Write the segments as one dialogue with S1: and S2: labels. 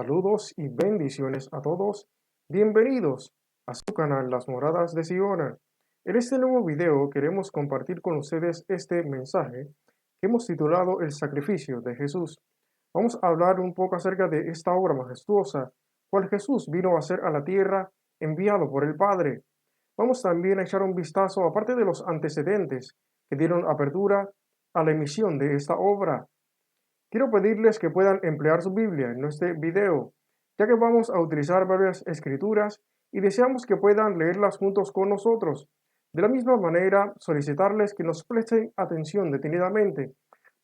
S1: Saludos y bendiciones a todos. Bienvenidos a su canal Las Moradas de Sion. En este nuevo video queremos compartir con ustedes este mensaje que hemos titulado El sacrificio de Jesús. Vamos a hablar un poco acerca de esta obra majestuosa, cual Jesús vino a hacer a la tierra enviado por el Padre. Vamos también a echar un vistazo, aparte de los antecedentes que dieron apertura a la emisión de esta obra. Quiero pedirles que puedan emplear su Biblia en este video, ya que vamos a utilizar varias escrituras y deseamos que puedan leerlas juntos con nosotros. De la misma manera, solicitarles que nos presten atención detenidamente,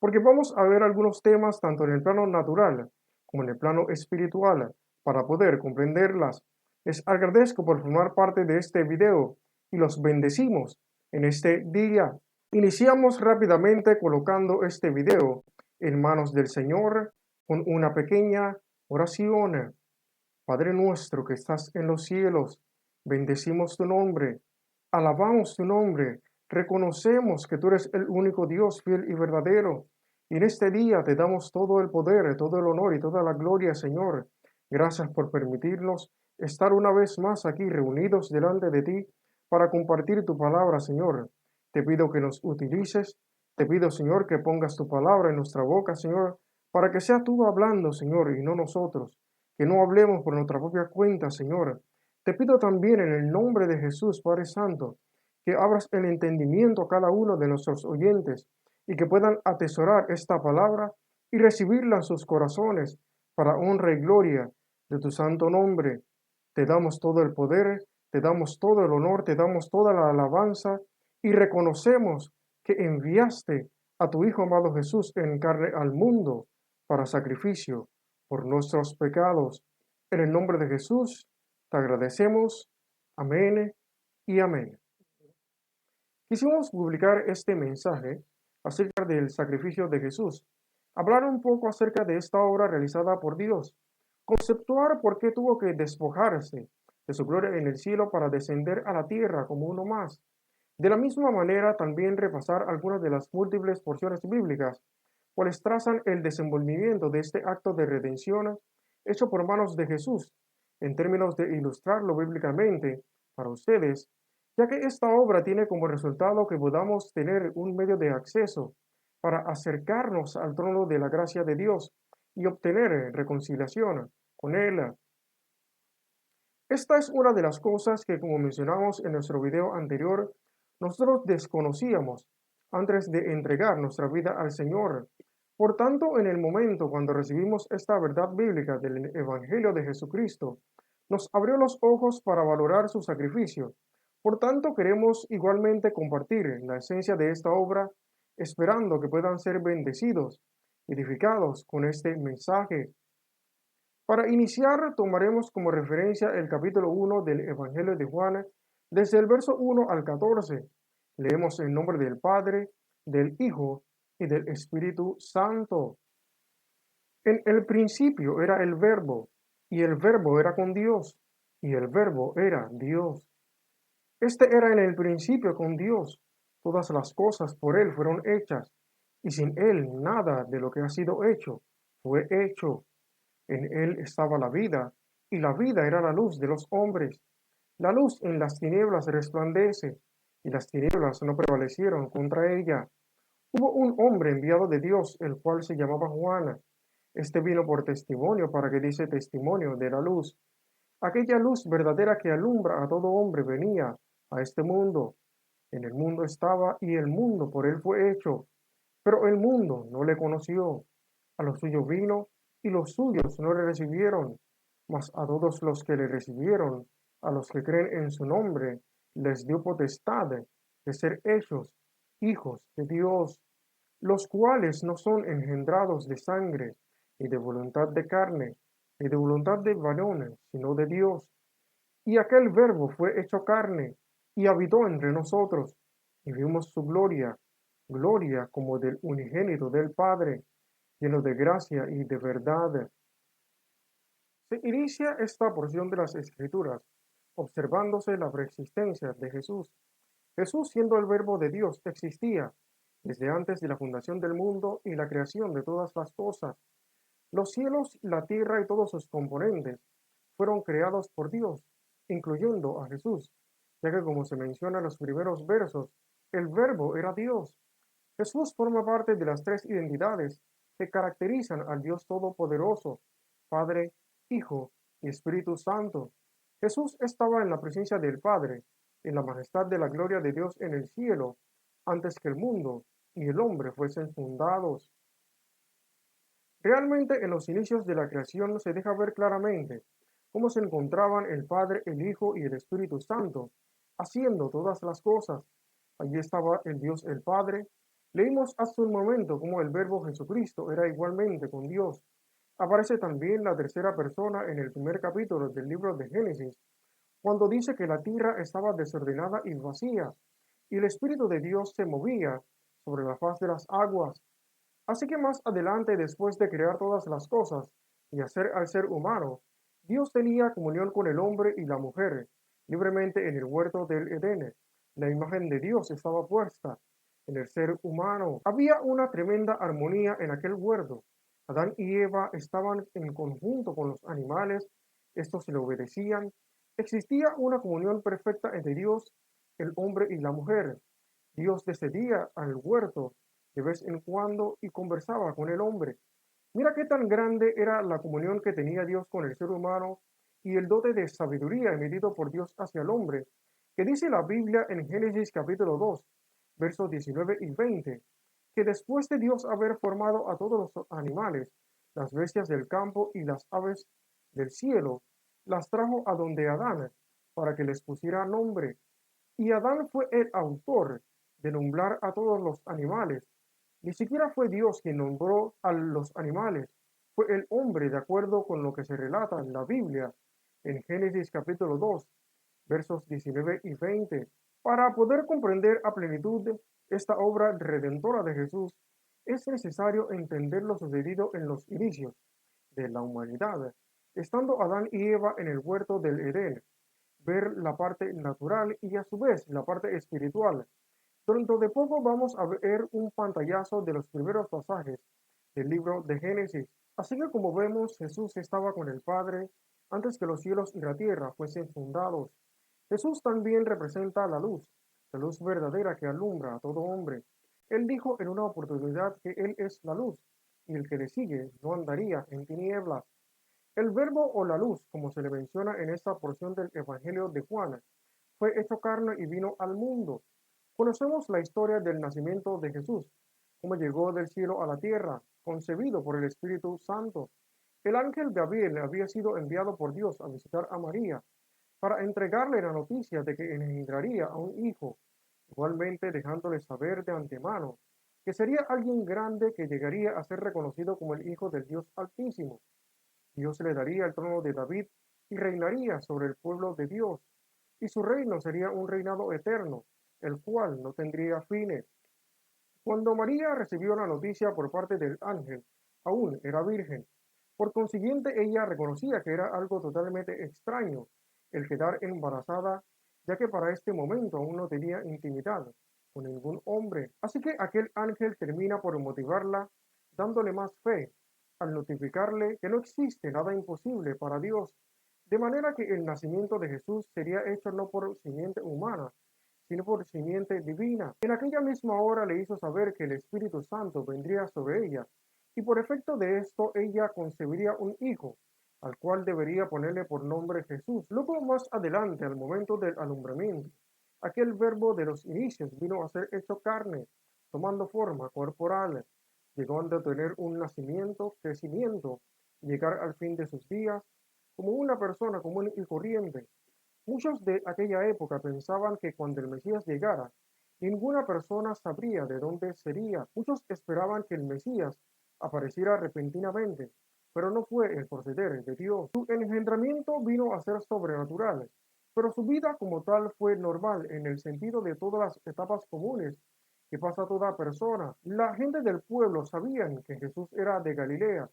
S1: porque vamos a ver algunos temas tanto en el plano natural como en el plano espiritual, para poder comprenderlas. Les agradezco por formar parte de este video y los bendecimos en este día. Iniciamos rápidamente colocando este video en manos del Señor con una pequeña oración. Padre nuestro que estás en los cielos, bendecimos tu nombre, alabamos tu nombre, reconocemos que tú eres el único Dios fiel y verdadero. Y en este día te damos todo el poder, todo el honor y toda la gloria, Señor. Gracias por permitirnos estar una vez más aquí reunidos delante de ti para compartir tu palabra, Señor. Te pido que nos utilices, te pido, Señor, que pongas tu palabra en nuestra boca, Señor, para que sea tú hablando, Señor, y no nosotros. Que no hablemos por nuestra propia cuenta, Señor. Te pido también en el nombre de Jesús, Padre Santo, que abras el entendimiento a cada uno de nuestros oyentes y que puedan atesorar esta palabra y recibirla en sus corazones para honra y gloria de tu santo nombre. Te damos todo el poder, te damos todo el honor, te damos toda la alabanza y reconocemos que enviaste a tu Hijo amado Jesús en carne al mundo para sacrificio por nuestros pecados. En el nombre de Jesús te agradecemos. Amén y amén. Quisimos publicar este mensaje acerca del sacrificio de Jesús, hablar un poco acerca de esta obra realizada por Dios, conceptuar por qué tuvo que despojarse de su gloria en el cielo para descender a la tierra como uno más. De la misma manera, también repasar algunas de las múltiples porciones bíblicas, cuales trazan el desenvolvimiento de este acto de redención hecho por manos de Jesús, en términos de ilustrarlo bíblicamente para ustedes, ya que esta obra tiene como resultado que podamos tener un medio de acceso para acercarnos al trono de la gracia de Dios y obtener reconciliación con Él. Esta es una de las cosas que, como mencionamos en nuestro video anterior, nosotros desconocíamos antes de entregar nuestra vida al Señor. Por tanto, en el momento cuando recibimos esta verdad bíblica del Evangelio de Jesucristo, nos abrió los ojos para valorar su sacrificio. Por tanto, queremos igualmente compartir la esencia de esta obra, esperando que puedan ser bendecidos, edificados con este mensaje. Para iniciar, tomaremos como referencia el capítulo 1 del Evangelio de Juan, desde el verso 1 al 14. Leemos en nombre del Padre, del Hijo y del Espíritu Santo. En el principio era el Verbo, y el Verbo era con Dios, y el Verbo era Dios. Este era en el principio con Dios. Todas las cosas por Él fueron hechas, y sin Él nada de lo que ha sido hecho fue hecho. En Él estaba la vida, y la vida era la luz de los hombres. La luz en las tinieblas resplandece, y las tinieblas no prevalecieron contra ella. Hubo un hombre enviado de Dios, el cual se llamaba Juan. Este vino por testimonio para que diese testimonio de la luz. Aquella luz verdadera que alumbra a todo hombre venía a este mundo. En el mundo estaba, y el mundo por él fue hecho, pero el mundo no le conoció. A lo suyo vino, y los suyos no le recibieron. Mas a todos los que le recibieron, a los que creen en su nombre, les dio potestad de ser hechos hijos de Dios, los cuales no son engendrados de sangre, ni de voluntad de carne, ni de voluntad de varones, sino de Dios. Y aquel Verbo fue hecho carne, y habitó entre nosotros, y vimos su gloria, gloria como del unigénito del Padre, lleno de gracia y de verdad. Se inicia esta porción de las Escrituras observándose la preexistencia de Jesús. Jesús, siendo el Verbo de Dios, existía desde antes de la fundación del mundo y la creación de todas las cosas. Los cielos, la tierra y todos sus componentes fueron creados por Dios, incluyendo a Jesús, ya que como se menciona en los primeros versos, el Verbo era Dios. Jesús forma parte de las tres identidades que caracterizan al Dios Todopoderoso, Padre, Hijo y Espíritu Santo. Jesús estaba en la presencia del Padre, en la majestad de la gloria de Dios en el cielo, antes que el mundo y el hombre fuesen fundados. Realmente en los inicios de la creación se deja ver claramente cómo se encontraban el Padre, el Hijo y el Espíritu Santo, haciendo todas las cosas. Allí estaba el Dios el Padre. Leímos hace un momento cómo el Verbo Jesucristo era igualmente con Dios. Aparece también la tercera persona en el primer capítulo del libro de Génesis, cuando dice que la tierra estaba desordenada y vacía, y el Espíritu de Dios se movía sobre la faz de las aguas. Así que más adelante, después de crear todas las cosas y hacer al ser humano, Dios tenía comunión con el hombre y la mujer, libremente en el huerto del Edén. La imagen de Dios estaba puesta en el ser humano. Había una tremenda armonía en aquel huerto. Adán y Eva estaban en conjunto con los animales, estos le obedecían. Existía una comunión perfecta entre Dios, el hombre y la mujer. Dios descendía al huerto de vez en cuando y conversaba con el hombre. Mira qué tan grande era la comunión que tenía Dios con el ser humano y el dote de sabiduría emitido por Dios hacia el hombre, que dice la Biblia en Génesis capítulo 2, versos 19 y 20, que después de Dios haber formado a todos los animales, las bestias del campo y las aves del cielo, las trajo a donde Adán, para que les pusiera nombre. Y Adán fue el autor de nombrar a todos los animales. Ni siquiera fue Dios quien nombró a los animales, fue el hombre, de acuerdo con lo que se relata en la Biblia, en Génesis capítulo 2, versos 19 y 20. Para poder comprender a plenitud esta obra redentora de Jesús, es necesario entender lo sucedido en los inicios de la humanidad, estando Adán y Eva en el huerto del Edén, ver la parte natural y a su vez la parte espiritual. Dentro de poco vamos a ver un pantallazo de los primeros pasajes del libro de Génesis. Así que como vemos, Jesús estaba con el Padre antes que los cielos y la tierra fuesen fundados. Jesús también representa la luz verdadera que alumbra a todo hombre. Él dijo en una oportunidad que Él es la luz, y el que le sigue no andaría en tinieblas. El verbo o la luz, como se le menciona en esta porción del Evangelio de Juan, fue hecho carne y vino al mundo. Conocemos la historia del nacimiento de Jesús, cómo llegó del cielo a la tierra, concebido por el Espíritu Santo. El ángel Gabriel había sido enviado por Dios a visitar a María para entregarle la noticia de que engendraría a un hijo, igualmente dejándole saber de antemano que sería alguien grande que llegaría a ser reconocido como el Hijo del Dios Altísimo. Dios le daría el trono de David y reinaría sobre el pueblo de Dios, y su reino sería un reinado eterno, el cual no tendría fines. Cuando María recibió la noticia por parte del ángel, aún era virgen. Por consiguiente, ella reconocía que era algo totalmente extraño el quedar embarazada, ya que para este momento aún no tenía intimidad con ningún hombre. Así que aquel ángel termina por motivarla, dándole más fe, al notificarle que no existe nada imposible para Dios, de manera que el nacimiento de Jesús sería hecho no por simiente humana, sino por simiente divina. En aquella misma hora le hizo saber que el Espíritu Santo vendría sobre ella, y por efecto de esto ella concebiría un hijo, al cual debería ponerle por nombre Jesús. Luego más adelante, al momento del alumbramiento, aquel verbo de los inicios vino a ser hecho carne, tomando forma corporal, llegando a tener un nacimiento, crecimiento, llegar al fin de sus días como una persona común y corriente. Muchos de aquella época pensaban que cuando el Mesías llegara, ninguna persona sabría de dónde sería. Muchos esperaban que el Mesías apareciera repentinamente, pero no fue el proceder de Dios. Su engendramiento vino a ser sobrenatural, pero su vida como tal fue normal en el sentido de todas las etapas comunes que pasa toda persona. La gente del pueblo sabían que Jesús era de Galilea,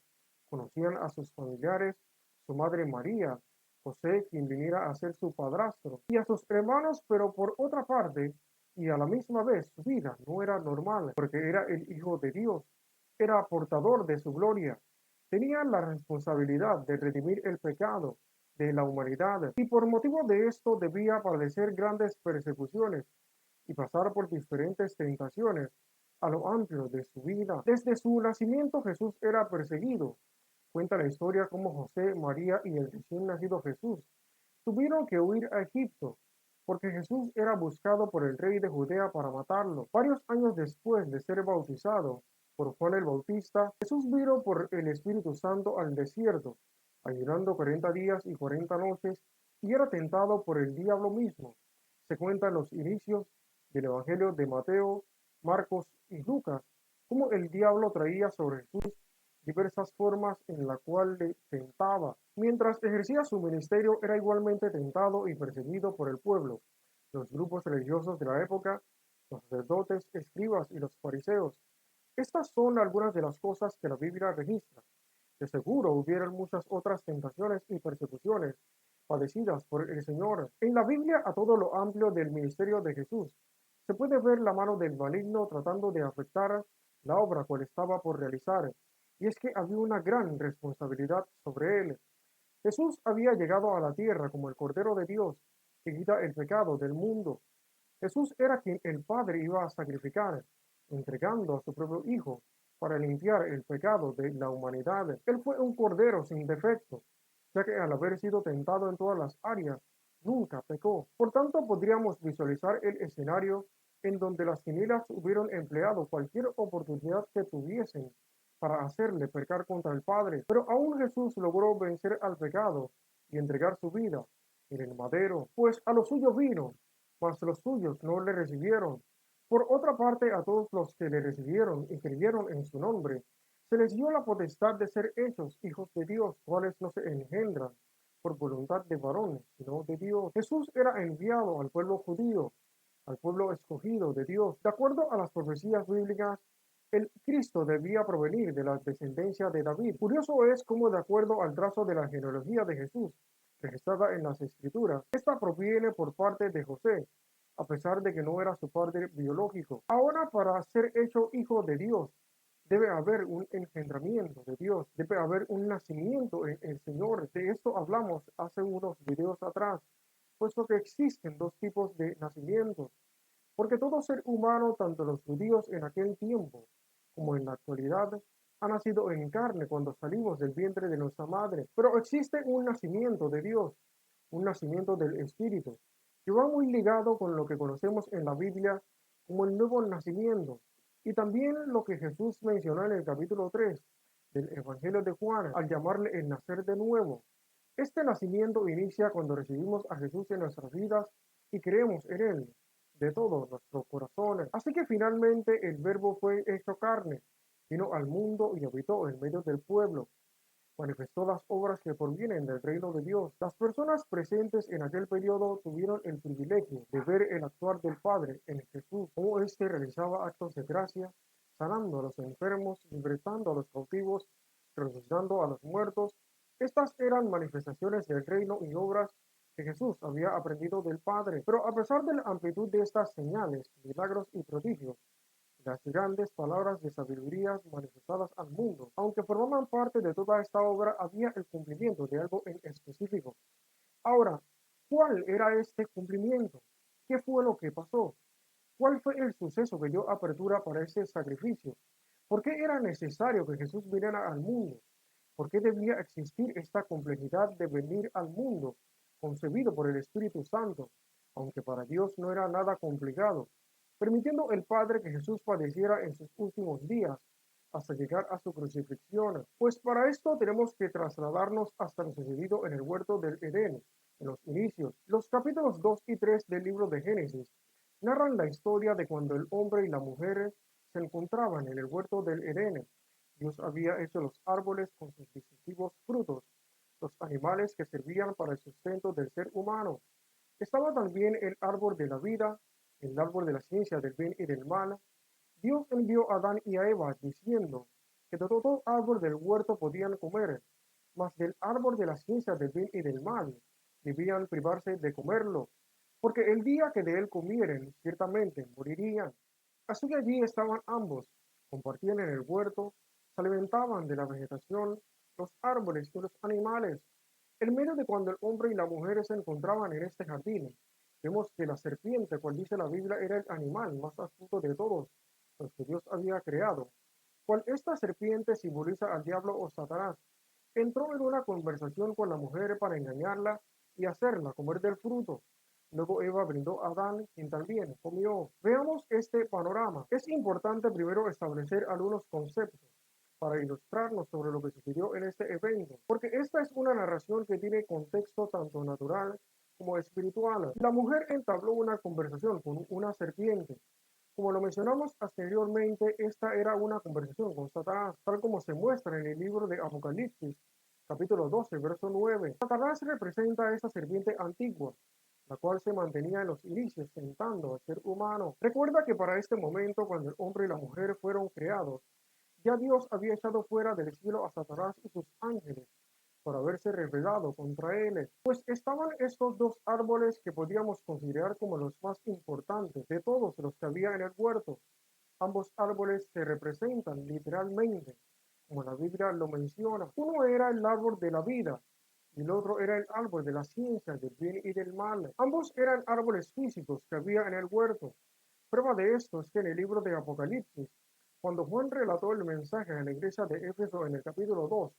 S1: conocían a sus familiares, su madre María, José, quien viniera a ser su padrastro, y a sus hermanos, pero por otra parte, y a la misma vez, su vida no era normal, porque era el Hijo de Dios, era portador de su gloria, tenía la responsabilidad de redimir el pecado de la humanidad y por motivo de esto debía padecer grandes persecuciones y pasar por diferentes tentaciones a lo amplio de su vida. Desde su nacimiento Jesús era perseguido. Cuenta la historia cómo José, María y el recién nacido Jesús tuvieron que huir a Egipto porque Jesús era buscado por el rey de Judea para matarlo. Varios años después de ser bautizado por Juan el Bautista, Jesús vino por el Espíritu Santo al desierto, ayunando 40 días y 40 noches, y era tentado por el diablo mismo. Se cuentan los inicios del Evangelio de Mateo, Marcos y Lucas, cómo el diablo traía sobre Jesús diversas formas en la cual le tentaba. Mientras ejercía su ministerio era igualmente tentado y perseguido por el pueblo, los grupos religiosos de la época, los sacerdotes, escribas y los fariseos. Estas son algunas de las cosas que la Biblia registra. De seguro hubieron muchas otras tentaciones y persecuciones padecidas por el Señor. En la Biblia, a todo lo amplio del ministerio de Jesús, se puede ver la mano del maligno tratando de afectar la obra cual estaba por realizar, y es que había una gran responsabilidad sobre él. Jesús había llegado a la tierra como el Cordero de Dios que quita el pecado del mundo. Jesús era quien el Padre iba a sacrificar, entregando a su propio Hijo para limpiar el pecado de la humanidad. Él fue un cordero sin defecto, ya que al haber sido tentado en todas las áreas, nunca pecó. Por tanto, podríamos visualizar el escenario en donde las tinieblas hubieron empleado cualquier oportunidad que tuviesen para hacerle pecar contra el Padre. Pero aún Jesús logró vencer al pecado y entregar su vida en el madero, pues a lo suyo vino, mas los suyos no le recibieron. Por otra parte, a todos los que le recibieron y creyeron en su nombre, se les dio la potestad de ser hechos hijos de Dios, cuales no se engendran por voluntad de varones, sino de Dios. Jesús era enviado al pueblo judío, al pueblo escogido de Dios. De acuerdo a las profecías bíblicas, el Cristo debía provenir de la descendencia de David. Curioso es cómo, de acuerdo al trazo de la genealogía de Jesús, registrada en las Escrituras, esta proviene por parte de José, a pesar de que no era su padre biológico. Ahora, para ser hecho hijo de Dios, debe haber un engendramiento de Dios, debe haber un nacimiento en el Señor. De esto hablamos hace unos videos atrás, puesto que existen dos tipos de nacimientos, porque todo ser humano, tanto los judíos en aquel tiempo como en la actualidad, ha nacido en carne cuando salimos del vientre de nuestra madre. Pero existe un nacimiento de Dios, un nacimiento del Espíritu, que va muy ligado con lo que conocemos en la Biblia como el nuevo nacimiento, y también lo que Jesús mencionó en el capítulo 3 del Evangelio de Juan al llamarle el nacer de nuevo. Este nacimiento inicia cuando recibimos a Jesús en nuestras vidas y creemos en Él de todos nuestros corazones. Así que finalmente el Verbo fue hecho carne, vino al mundo y habitó en medio del pueblo. Manifestó las obras que provienen del reino de Dios. Las personas presentes en aquel periodo tuvieron el privilegio de ver el actuar del Padre en Jesús, cómo éste realizaba actos de gracia, sanando a los enfermos, libertando a los cautivos, resucitando a los muertos. Estas eran manifestaciones del reino y obras que Jesús había aprendido del Padre. Pero a pesar de la amplitud de estas señales, milagros y prodigios, las grandes palabras de sabiduría manifestadas al mundo, aunque formaban parte de toda esta obra, había el cumplimiento de algo en específico. Ahora, ¿cuál era este cumplimiento? ¿Qué fue lo que pasó? ¿Cuál fue el suceso que dio apertura para ese sacrificio? ¿Por qué era necesario que Jesús viniera al mundo? ¿Por qué debía existir esta complejidad de venir al mundo, concebido por el Espíritu Santo, aunque para Dios no era nada complicado, permitiendo el Padre que Jesús padeciera en sus últimos días hasta llegar a su crucifixión? Pues para esto tenemos que trasladarnos hasta lo sucedido en el huerto del Edén, en los inicios. Los capítulos 2 y 3 del libro de Génesis narran la historia de cuando el hombre y la mujer se encontraban en el huerto del Edén. Dios había hecho los árboles con sus distintivos frutos, los animales que servían para el sustento del ser humano. Estaba también el árbol de la vida, el árbol de la ciencia del bien y del mal. Dios envió a Adán y a Eva diciendo que de todo árbol del huerto podían comer, mas del árbol de la ciencia del bien y del mal debían privarse de comerlo, porque el día que de él comieren, ciertamente morirían. Así que allí estaban ambos, compartían en el huerto, se alimentaban de la vegetación, los árboles y los animales. En medio de cuando el hombre y la mujer se encontraban en este jardín, vemos que la serpiente, cual dice la Biblia, era el animal más astuto de todos los que Dios había creado. Cual esta serpiente simboliza al diablo o Satanás, entró en una conversación con la mujer para engañarla y hacerla comer del fruto. Luego Eva brindó a Adán, quien también comió. Veamos este panorama. Es importante primero establecer algunos conceptos para ilustrarnos sobre lo que sucedió en este evento, porque esta es una narración que tiene contexto tanto natural como espiritual. La mujer entabló una conversación con una serpiente. Como lo mencionamos anteriormente, esta era una conversación con Satanás, tal como se muestra en el libro de Apocalipsis, capítulo 12, verso 9. Satanás representa a esa serpiente antigua, la cual se mantenía en los inicios tentando al ser humano. Recuerda que para este momento, cuando el hombre y la mujer fueron creados, ya Dios había echado fuera del cielo a Satanás y sus ángeles por haberse rebelado contra él, pues estaban estos dos árboles que podíamos considerar como los más importantes de todos los que había en el huerto. Ambos árboles se representan literalmente, como la Biblia lo menciona. Uno era el árbol de la vida y el otro era el árbol de la ciencia del bien y del mal. Ambos eran árboles físicos que había en el huerto. Prueba de esto es que en el libro de Apocalipsis, cuando Juan relató el mensaje a la iglesia de Éfeso en el capítulo 2,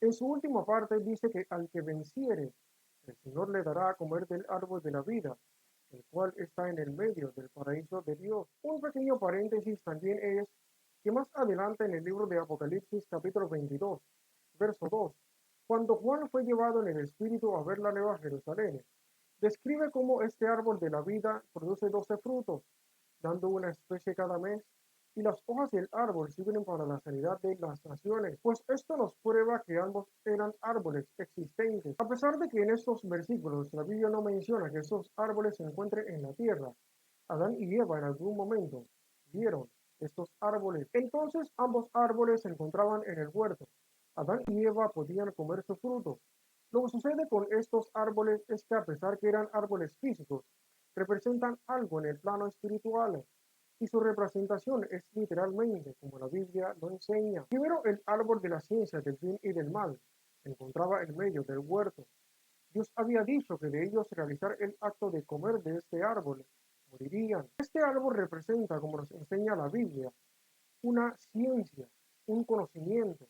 S1: en su última parte dice que al que venciere, el Señor le dará a comer del árbol de la vida, el cual está en el medio del paraíso de Dios. Un pequeño paréntesis también es que más adelante en el libro de Apocalipsis capítulo 22, verso 2, cuando Juan fue llevado en el Espíritu a ver la nueva Jerusalén, describe cómo este árbol de la vida produce 12 frutos, dando una especie cada mes, y las hojas del árbol sirven para la sanidad de las naciones, pues esto nos prueba que ambos eran árboles existentes. A pesar de que en estos versículos la Biblia no menciona que estos árboles se encuentren en la tierra, Adán y Eva en algún momento vieron estos árboles. Entonces ambos árboles se encontraban en el huerto. Adán y Eva podían comer su fruto. Lo que sucede con estos árboles es que a pesar que eran árboles físicos, representan algo en el plano espiritual y su representación es literalmente como la Biblia lo enseña. Primero, el árbol de la ciencia del bien y del mal se encontraba en medio del huerto. Dios había dicho que de ellos realizar el acto de comer de este árbol morirían. Este árbol representa, como nos enseña la Biblia, una ciencia, un conocimiento.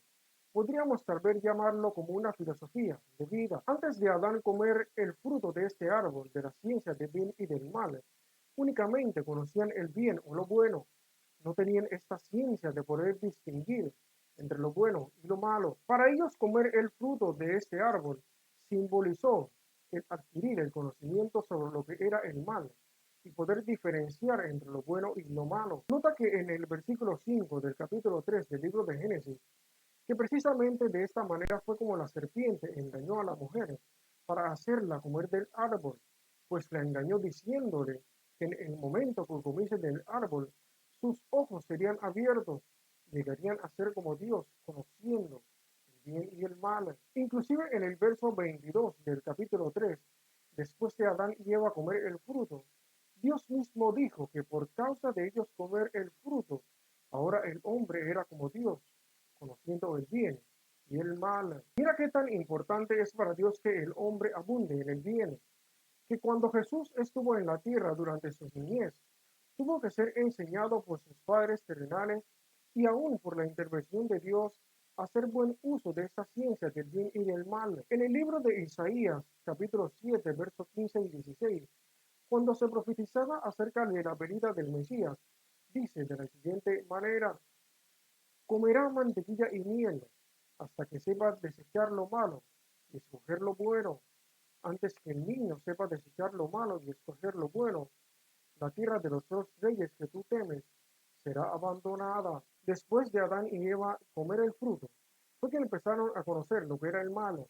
S1: Podríamos tal vez llamarlo como una filosofía de vida. Antes de Adán comer el fruto de este árbol, de la ciencia del bien y del mal, únicamente conocían el bien o lo bueno. No tenían esta ciencia de poder distinguir entre lo bueno y lo malo. Para ellos comer el fruto de este árbol simbolizó el adquirir el conocimiento sobre lo que era el mal y poder diferenciar entre lo bueno y lo malo. Nota que en el versículo 5 del capítulo 3 del libro de Génesis, que precisamente de esta manera fue como la serpiente engañó a la mujer para hacerla comer del árbol, pues la engañó diciéndole que en el momento que comiese del árbol, sus ojos serían abiertos, llegarían a ser como Dios, conociendo el bien y el mal. Inclusive en el verso 22 del capítulo 3, después de Adán y Eva comer el fruto, Dios mismo dijo que por causa de ellos comer el fruto, ahora el hombre era como Dios, conociendo el bien y el mal. Mira qué tan importante es para Dios que el hombre abunde en el bien, que cuando Jesús estuvo en la tierra durante su niñez, tuvo que ser enseñado por sus padres terrenales y aún por la intervención de Dios a hacer buen uso de esta ciencia del bien y del mal. En el libro de Isaías, capítulo 7, versos 15 y 16, cuando se profetizaba acerca de la venida del Mesías, dice de la siguiente manera: comerá mantequilla y miel hasta que sepa desechar lo malo y escoger lo bueno. Antes que el niño sepa desechar lo malo y escoger lo bueno, la tierra de los dos reyes que tú temes será abandonada. Después de Adán y Eva comer el fruto, fue que empezaron a conocer lo que era el malo.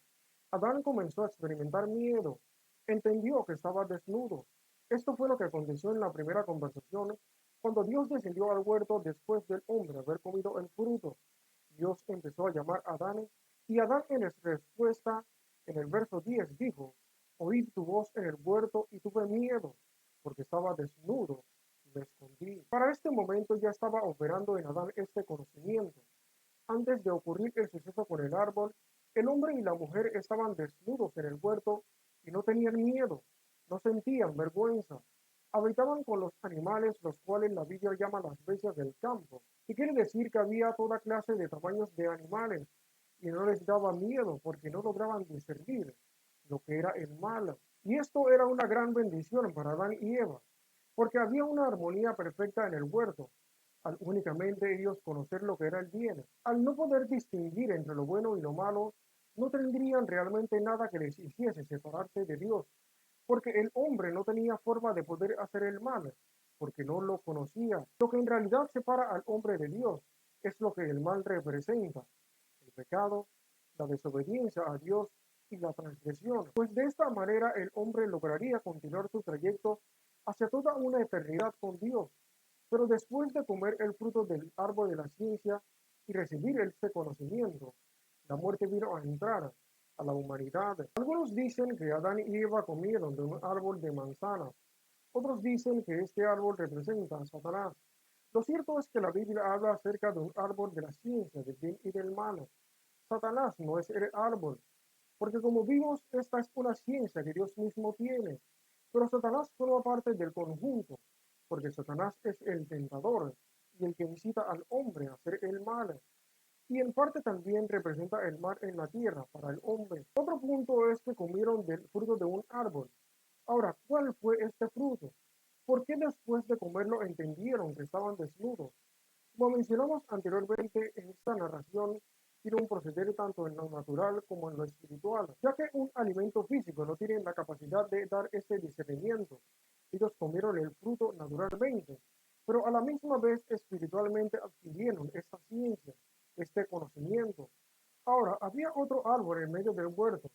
S1: Adán comenzó a experimentar miedo, entendió que estaba desnudo. Esto fue lo que aconteció en la primera conversación cuando Dios descendió al huerto después del hombre haber comido el fruto. Dios empezó a llamar a Adán y Adán en respuesta en el verso 10 dijo: oí tu voz en el huerto y tuve miedo porque estaba desnudo y me escondí. Para este momento ya estaba operando en Adán este conocimiento. Antes de ocurrir el suceso con el árbol, El hombre y la mujer estaban desnudos en el huerto y no tenían miedo, no sentían vergüenza. Habitaban con los animales, los cuales la Biblia llama las bestias del campo. Y quiere decir que había toda clase de tamaños de animales y no les daba miedo porque no lograban discernir lo que era el mal. Y esto era una gran bendición para Adán y Eva, porque había una armonía perfecta en el huerto, al únicamente ellos conocer lo que era el bien. Al no poder distinguir entre lo bueno y lo malo, no tendrían realmente nada que les hiciese separarse de Dios, porque el hombre no tenía forma de poder hacer el mal, porque no lo conocía. Lo que en realidad separa al hombre de Dios es lo que el mal representa: el pecado, la desobediencia a Dios y la transgresión. Pues de esta manera el hombre lograría continuar su trayecto hacia toda una eternidad con Dios. Pero después de comer el fruto del árbol de la ciencia y recibir este conocimiento, la muerte vino a entrar a la humanidad. Algunos dicen que Adán y Eva comieron de un árbol de manzanas. Otros dicen que este árbol representa a Satanás. Lo cierto es que la Biblia habla acerca de un árbol de la ciencia del bien y del mal. Satanás no es el árbol, porque como vimos, esta es una ciencia que Dios mismo tiene. Pero Satanás forma parte del conjunto, porque Satanás es el tentador y el que incita al hombre a hacer el mal. Y en parte también representa el mal en la tierra para el hombre. Otro punto es que comieron del fruto de un árbol. Ahora, ¿cuál fue este fruto? ¿Por qué después de comerlo entendieron que estaban desnudos? Como mencionamos anteriormente, en esta narración tiene un proceder tanto en lo natural como en lo espiritual, ya que un alimento físico no tiene la capacidad de dar ese discernimiento. Ellos comieron el fruto naturalmente, pero a la misma vez espiritualmente adquirieron esta ciencia, este conocimiento. Ahora, había otro árbol en medio del huerto,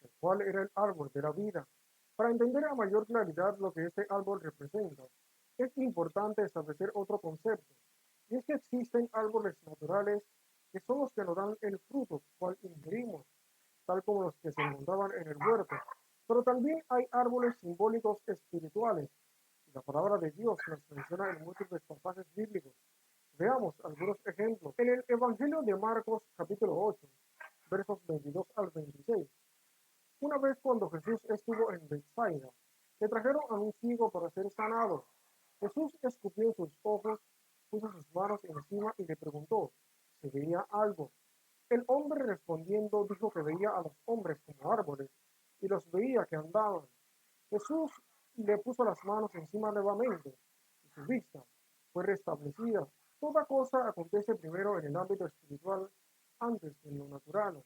S1: el cual era el árbol de la vida. Para entender a mayor claridad lo que este árbol representa, es importante establecer otro concepto, y es que existen árboles naturales que son los que nos dan el fruto cual ingerimos, tal como los que se encontraban en el huerto. Pero también hay árboles simbólicos espirituales, y la palabra de Dios nos menciona en múltiples pasajes bíblicos. Veamos algunos ejemplos. En el Evangelio de Marcos, capítulo 8, versos 22 al 26. Una vez cuando Jesús estuvo en Bethsaida, le trajeron a un ciego para ser sanado. Jesús escupió en sus ojos, puso sus manos encima y le preguntó: ¿se veía algo? El hombre respondiendo dijo que veía a los hombres como árboles y los veía que andaban. Jesús le puso las manos encima nuevamente y su vista fue restablecida. Toda cosa acontece primero en el ámbito espiritual antes que en lo natural.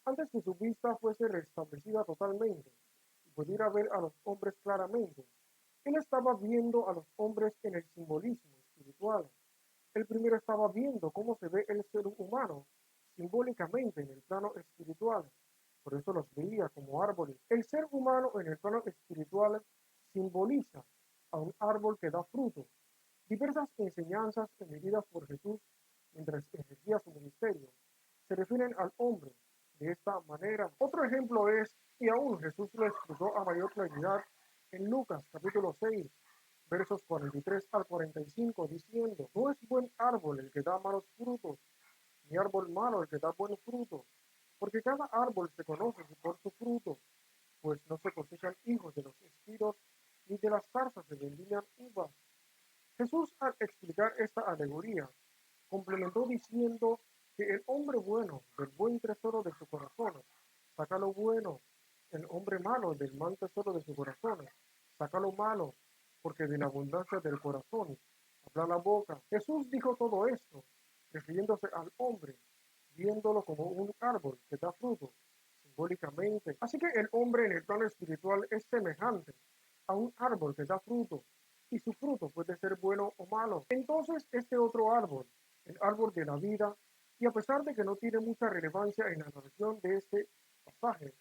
S1: Antes que su vista fuese restablecida totalmente y pudiera ver a los hombres claramente, él estaba viendo a los hombres en el simbolismo espiritual. El primero estaba viendo cómo se ve el ser humano simbólicamente en el plano espiritual. Por eso los veía como árboles. El ser humano en el plano espiritual simboliza a un árbol que da fruto. Diversas enseñanzas emitidas por Jesús mientras ejercía su ministerio se refieren al hombre de esta manera. Otro ejemplo es, y aún Jesús lo explicó a mayor claridad en Lucas capítulo 6, versos 43 al 45, diciendo: no es buen árbol el que da malos frutos, ni árbol malo el que da buen fruto, porque cada árbol se conoce por su fruto, pues no se cosechan hijos de los espinos, ni de las zarzas se vendían uvas. Jesús, al explicar esta alegoría, complementó diciendo que el hombre bueno del buen tesoro de su corazón saca lo bueno, el hombre malo del mal tesoro de su corazón saca lo malo, porque de la abundancia del corazón habla la boca. Jesús dijo todo esto refiriéndose al hombre, viéndolo como un árbol que da fruto simbólicamente. Así que el hombre en el plano espiritual es semejante a un árbol que da fruto, y su fruto puede ser bueno o malo. Entonces este otro árbol, el árbol de la vida, y a pesar de que no tiene mucha relevancia en la narración de este pasaje,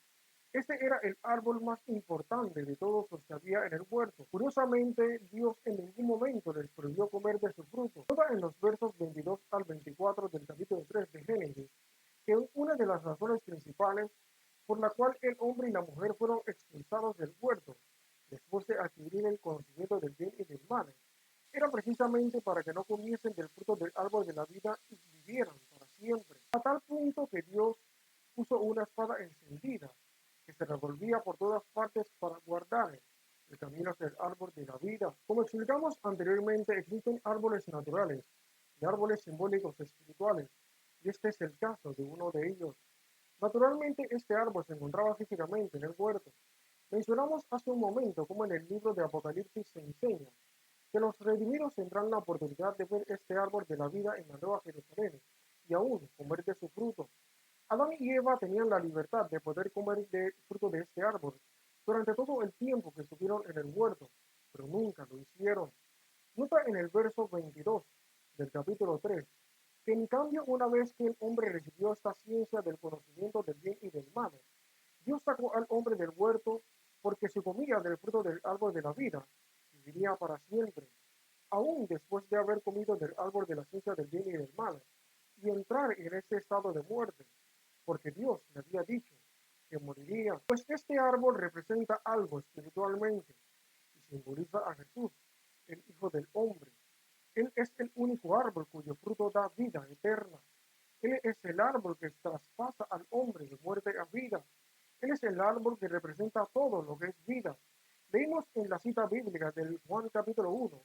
S1: este era el árbol más importante de todos los que había en el huerto. Curiosamente, Dios en ningún momento les prohibió comer de su fruto. Toda en los versos 22 al 24 del capítulo 3 de Génesis, que una de las razones principales por la cual el hombre y la mujer fueron expulsados del huerto, después de adquirir el conocimiento del bien y del mal, era precisamente para que no comiesen del fruto del árbol de la vida y vivieran para siempre. A tal punto que Dios puso una espada encendida que se revolvía por todas partes para guardar el camino hacia el árbol de la vida. Como explicamos anteriormente, existen árboles naturales y árboles simbólicos espirituales, y este es el caso de uno de ellos. Naturalmente, este árbol se encontraba físicamente en el huerto. Mencionamos hace un momento cómo en el libro de Apocalipsis se enseña que los redimidos tendrán la oportunidad de ver este árbol de la vida en la Nueva Jerusalén y aún comer de su fruto. Adán y Eva tenían la libertad de poder comer del fruto de este árbol durante todo el tiempo que estuvieron en el huerto, pero nunca lo hicieron. Nota en el verso 22 del capítulo 3 que en cambio una vez que el hombre recibió esta ciencia del conocimiento del bien y del mal, Dios sacó al hombre del huerto porque si comía del fruto del árbol de la vida, viviría para siempre, aún después de haber comido del árbol de la ciencia del bien y del mal, y entrar en ese estado de muerte, porque Dios le había dicho que moriría. Pues este árbol representa algo espiritualmente y simboliza a Jesús, el Hijo del Hombre. Él es el único árbol cuyo fruto da vida eterna. Él es el árbol que traspasa al hombre de muerte a vida. Él es el árbol que representa todo lo que es vida. Leímos en la cita bíblica del Juan capítulo 1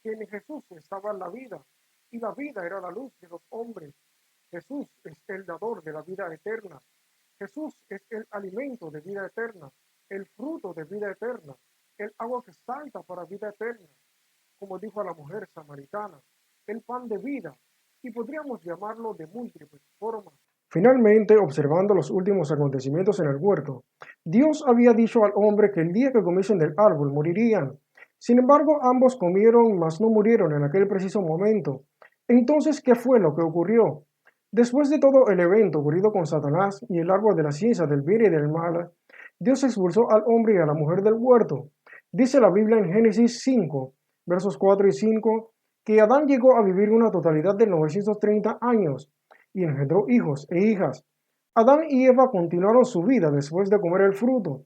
S1: que en Jesús estaba la vida y la vida era la luz de los hombres. Jesús es el dador de la vida eterna. Jesús es el alimento de vida eterna, el fruto de vida eterna, el agua que salta para vida eterna, como dijo a la mujer samaritana, el pan de vida, y podríamos llamarlo de múltiples formas. Finalmente, observando los últimos acontecimientos en el huerto, Dios había dicho al hombre que el día que comiesen del árbol morirían. Sin embargo, ambos comieron, mas no murieron en aquel preciso momento. Entonces, ¿qué fue lo que ocurrió? Después de todo el evento ocurrido con Satanás y el árbol de la ciencia del bien y del mal, Dios expulsó al hombre y a la mujer del huerto. Dice la Biblia en Génesis 5, versos 4 y 5, que Adán llegó a vivir una totalidad de 930 años y engendró hijos e hijas. Adán y Eva continuaron su vida después de comer el fruto.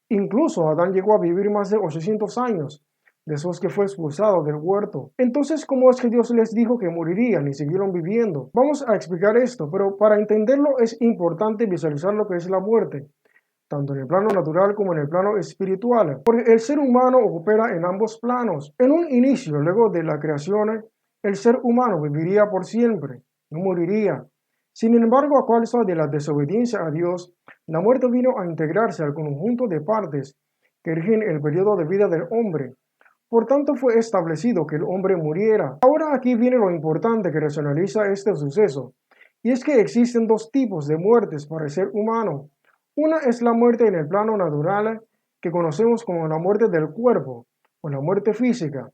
S1: Incluso Adán llegó a vivir más de 800 años después que fue expulsado del huerto. Entonces, ¿cómo es que Dios les dijo que morirían y siguieron viviendo? Vamos a explicar esto, pero para entenderlo es importante visualizar lo que es la muerte, tanto en el plano natural como en el plano espiritual, porque el ser humano opera en ambos planos. En un inicio, luego de la creación, el ser humano viviría por siempre, no moriría. Sin embargo, a causa de la desobediencia a Dios, la muerte vino a integrarse al conjunto de partes que rigen el periodo de vida del hombre. Por tanto, fue establecido que el hombre muriera. Ahora aquí viene lo importante que racionaliza este suceso, y es que existen dos tipos de muertes para el ser humano. Una es la muerte en el plano natural, que conocemos como la muerte del cuerpo, o la muerte física,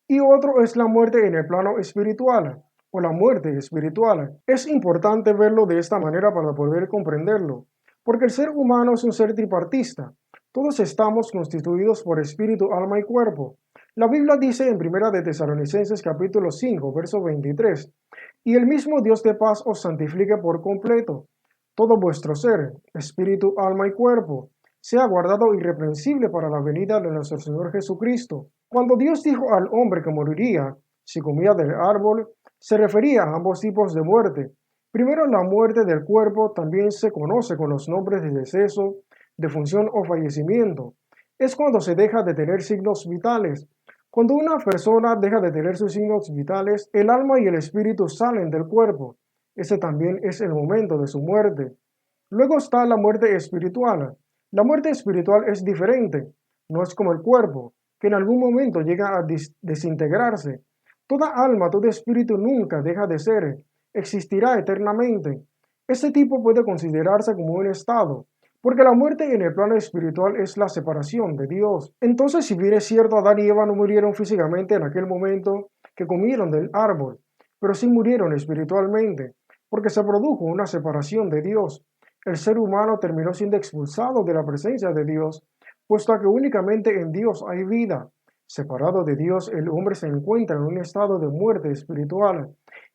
S1: y otro es la muerte en el plano espiritual, o la muerte espiritual. Es importante verlo de esta manera para poder comprenderlo, porque el ser humano es un ser tripartista. Todos estamos constituidos por espíritu, alma y cuerpo. La Biblia dice en Primera de Tesalonicenses capítulo 5, verso 23, y el mismo Dios de paz os santifique por completo, todo vuestro ser, espíritu, alma y cuerpo, sea guardado irreprensible para la venida de nuestro Señor Jesucristo. Cuando Dios dijo al hombre que moriría si comía del árbol, se refería a ambos tipos de muerte. Primero, la muerte del cuerpo también se conoce con los nombres de deceso, defunción o fallecimiento. Es cuando se deja de tener signos vitales. Cuando una persona deja de tener sus signos vitales, el alma y el espíritu salen del cuerpo. Ese también es el momento de su muerte. Luego está la muerte espiritual. La muerte espiritual es diferente. No es como el cuerpo, que en algún momento llega a desintegrarse. Toda alma, todo espíritu nunca deja de ser, existirá eternamente. Este tipo puede considerarse como un estado, porque la muerte en el plano espiritual es la separación de Dios. Entonces, si bien es cierto, Adán y Eva no murieron físicamente en aquel momento que comieron del árbol, pero sí murieron espiritualmente, porque se produjo una separación de Dios. El ser humano terminó siendo expulsado de la presencia de Dios, puesto que únicamente en Dios hay vida. Separado de Dios, el hombre se encuentra en un estado de muerte espiritual.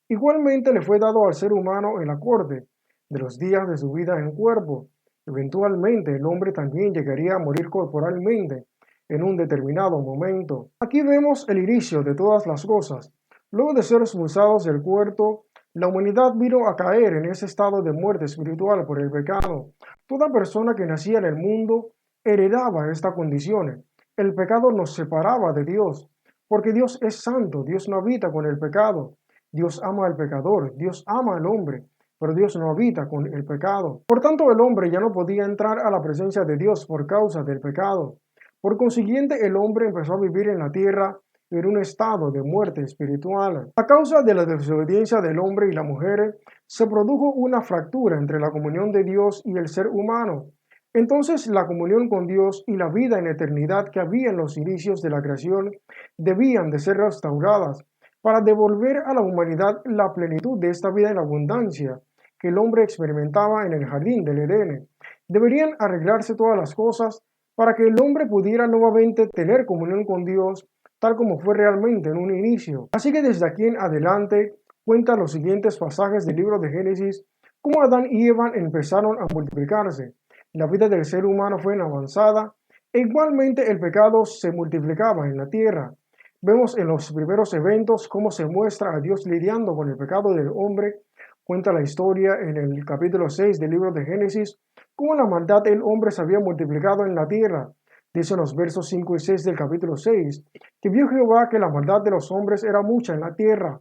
S1: Igualmente le fue dado al ser humano el acorde de los días de su vida en cuerpo. Eventualmente el hombre también llegaría a morir corporalmente en un determinado momento. Aquí vemos el inicio de todas las cosas. Luego de ser expulsados del cuerpo, La humanidad vino a caer en ese estado de muerte espiritual por el pecado. Toda persona que nacía en el mundo heredaba esta condición. El pecado nos separaba de Dios, porque Dios es santo, Dios no habita con el pecado. Dios ama al pecador, Dios ama al hombre, pero Dios no habita con el pecado. Por tanto, el hombre ya no podía entrar a la presencia de Dios por causa del pecado. Por consiguiente, el hombre empezó a vivir en la tierra en un estado de muerte espiritual. A causa de la desobediencia del hombre y la mujer, se produjo una fractura entre la comunión de Dios y el ser humano. Entonces la comunión con Dios y la vida en eternidad que había en los inicios de la creación debían de ser restauradas para devolver a la humanidad la plenitud de esta vida en abundancia que el hombre experimentaba en el jardín del Edén. Deberían arreglarse todas las cosas para que el hombre pudiera nuevamente tener comunión con Dios tal como fue realmente en un inicio. Así que desde aquí en adelante cuenta los siguientes pasajes del libro de Génesis, cómo Adán y Eva empezaron a multiplicarse. La vida del ser humano fue en avanzada e igualmente el pecado se multiplicaba en la tierra. Vemos en los primeros eventos cómo se muestra a Dios lidiando con el pecado del hombre. Cuenta la historia en el capítulo 6 del libro de Génesis, cómo la maldad del hombre se había multiplicado en la tierra. Dice en los versos 5 y 6 del capítulo 6, que vio Jehová que la maldad de los hombres era mucha en la tierra,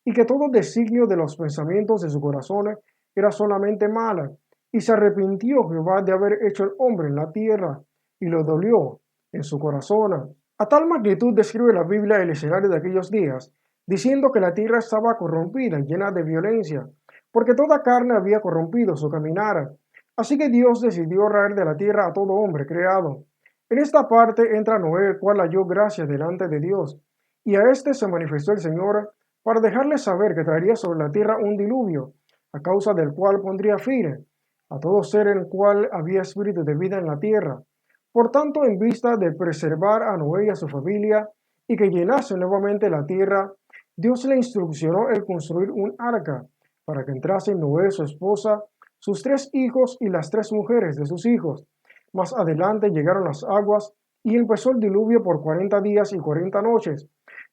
S1: y que todo designio de los pensamientos de su corazón era solamente mala. Y se arrepintió Jehová de haber hecho el hombre en la tierra, y lo dolió en su corazón. A tal magnitud describe la Biblia el escenario de aquellos días, diciendo que la tierra estaba corrompida y llena de violencia, porque toda carne había corrompido su caminar. Así que Dios decidió raer de la tierra a todo hombre creado. En esta parte entra Noé, el cual halló gracia delante de Dios, y a éste se manifestó el Señor para dejarle saber que traería sobre la tierra un diluvio, a causa del cual pondría fin a todo ser en el cual había espíritu de vida en la tierra. Por tanto, en vista de preservar a Noé y a su familia y que llenase nuevamente la tierra, Dios le instruccionó el construir un arca para que entrasen Noé, su esposa, sus 3 hijos y las 3 mujeres de sus hijos. Más adelante llegaron las aguas y empezó el diluvio por 40 días y 40 noches,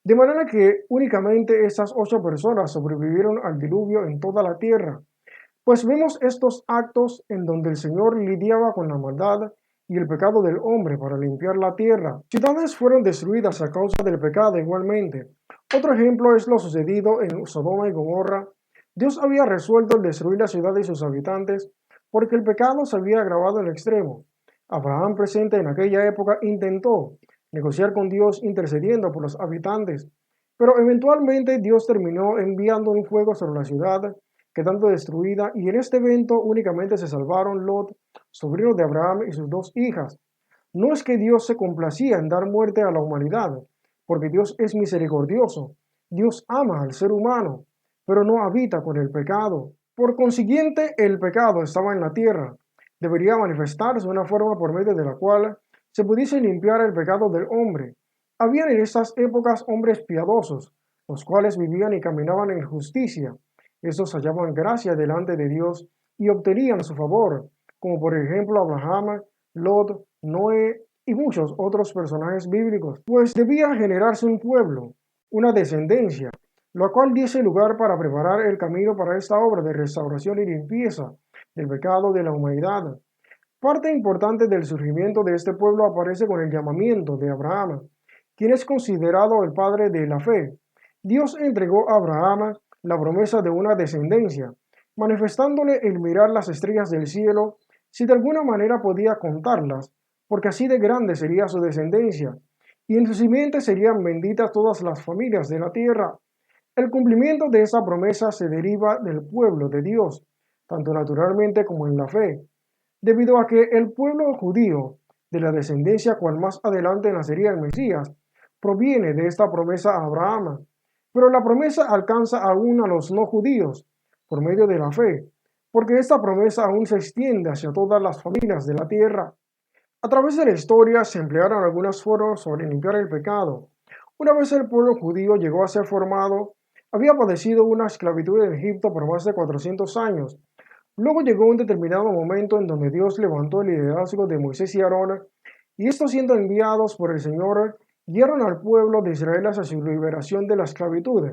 S1: de manera que únicamente esas 8 personas sobrevivieron al diluvio en toda la tierra. Pues vemos estos actos en donde el Señor lidiaba con la maldad y el pecado del hombre para limpiar la tierra. Ciudades fueron destruidas a causa del pecado igualmente. Otro ejemplo es lo sucedido en Sodoma y Gomorra. Dios había resuelto el destruir la ciudad y sus habitantes porque el pecado se había agravado en extremo. Abraham, presente en aquella época, intentó negociar con Dios intercediendo por los habitantes, pero eventualmente Dios terminó enviando un fuego sobre la ciudad, quedando destruida, y en este evento únicamente se salvaron Lot, sobrino de Abraham, y sus 2 hijas. No es que Dios se complacía en dar muerte a la humanidad, porque Dios es misericordioso. Dios ama al ser humano, pero no habita con el pecado. Por consiguiente, el pecado estaba en la tierra. Debería manifestarse una forma por medio de la cual se pudiese limpiar el pecado del hombre. Habían en estas épocas hombres piadosos, los cuales vivían y caminaban en justicia. Estos hallaban gracia delante de Dios y obtenían su favor, como por ejemplo Abraham, Lot, Noé y muchos otros personajes bíblicos, pues debía generarse un pueblo, una descendencia, lo cual diese lugar para preparar el camino para esta obra de restauración y limpieza del pecado de la humanidad. Parte importante del surgimiento de este pueblo aparece con el llamamiento de Abraham, quien es considerado el padre de la fe. Dios entregó a Abraham la promesa de una descendencia, manifestándole el mirar las estrellas del cielo, si de alguna manera podía contarlas, porque así de grande sería su descendencia, y en su simiente serían benditas todas las familias de la tierra. El cumplimiento de esa promesa se deriva del pueblo de Dios, tanto naturalmente como en la fe, debido a que el pueblo judío, de la descendencia cual más adelante nacería el Mesías, proviene de esta promesa a Abraham, pero la promesa alcanza aún a los no judíos por medio de la fe, porque esta promesa aún se extiende hacia todas las familias de la tierra. A través de la historia se emplearon algunas formas sobre limpiar el pecado. Una vez el pueblo judío llegó a ser formado, había padecido una esclavitud en Egipto por más de 400 años. Luego llegó un determinado momento en donde Dios levantó el liderazgo de Moisés y Aarón, y estos siendo enviados por el Señor, guiaron al pueblo de Israel hacia su liberación de la esclavitud.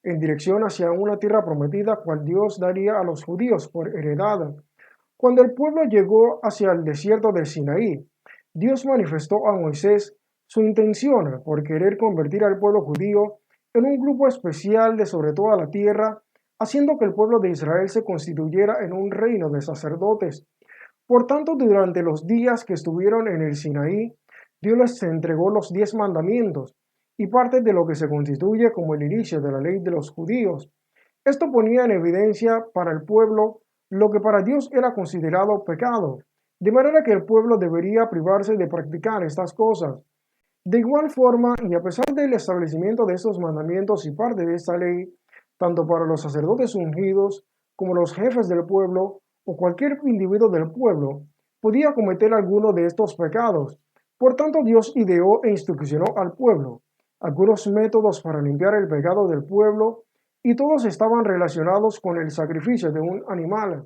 S1: en dirección hacia una tierra prometida cual Dios daría a los judíos por heredad. Cuando el pueblo llegó hacia el desierto del Sinaí, Dios manifestó a Moisés su intención por querer convertir al pueblo judío en un grupo especial de sobre toda la tierra, haciendo que el pueblo de Israel se constituyera en un reino de sacerdotes. Por tanto, durante los días que estuvieron en el Sinaí, Dios les entregó los 10 mandamientos y parte de lo que se constituye como el inicio de la ley de los judíos. Esto ponía en evidencia para el pueblo lo que para Dios era considerado pecado, de manera que el pueblo debería privarse de practicar estas cosas. De igual forma, y a pesar del establecimiento de estos mandamientos y parte de esta ley, tanto para los sacerdotes ungidos como los jefes del pueblo o cualquier individuo del pueblo, podía cometer alguno de estos pecados. Por tanto, Dios ideó e instruccionó al pueblo algunos métodos para limpiar el pecado del pueblo y todos estaban relacionados con el sacrificio de un animal.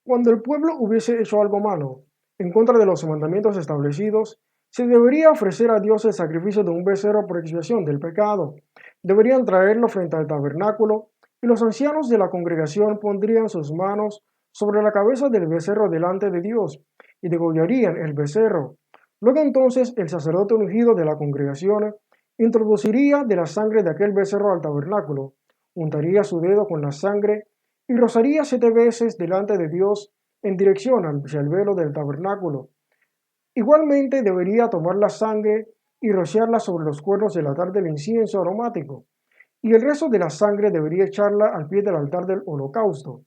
S1: Cuando el pueblo hubiese hecho algo malo en contra de los mandamientos establecidos, se debería ofrecer a Dios el sacrificio de un becerro por expiación del pecado. Deberían traerlo frente al tabernáculo y los ancianos de la congregación pondrían sus manos sobre la cabeza del becerro delante de Dios y degollarían el becerro. Luego entonces el sacerdote ungido de la congregación introduciría de la sangre de aquel becerro al tabernáculo, untaría su dedo con la sangre y rozaría 7 veces delante de Dios en dirección hacia el velo del tabernáculo. Igualmente debería tomar la sangre y rociarla sobre los cuernos del altar del incienso aromático, y el resto de la sangre debería echarla al pie del altar del holocausto.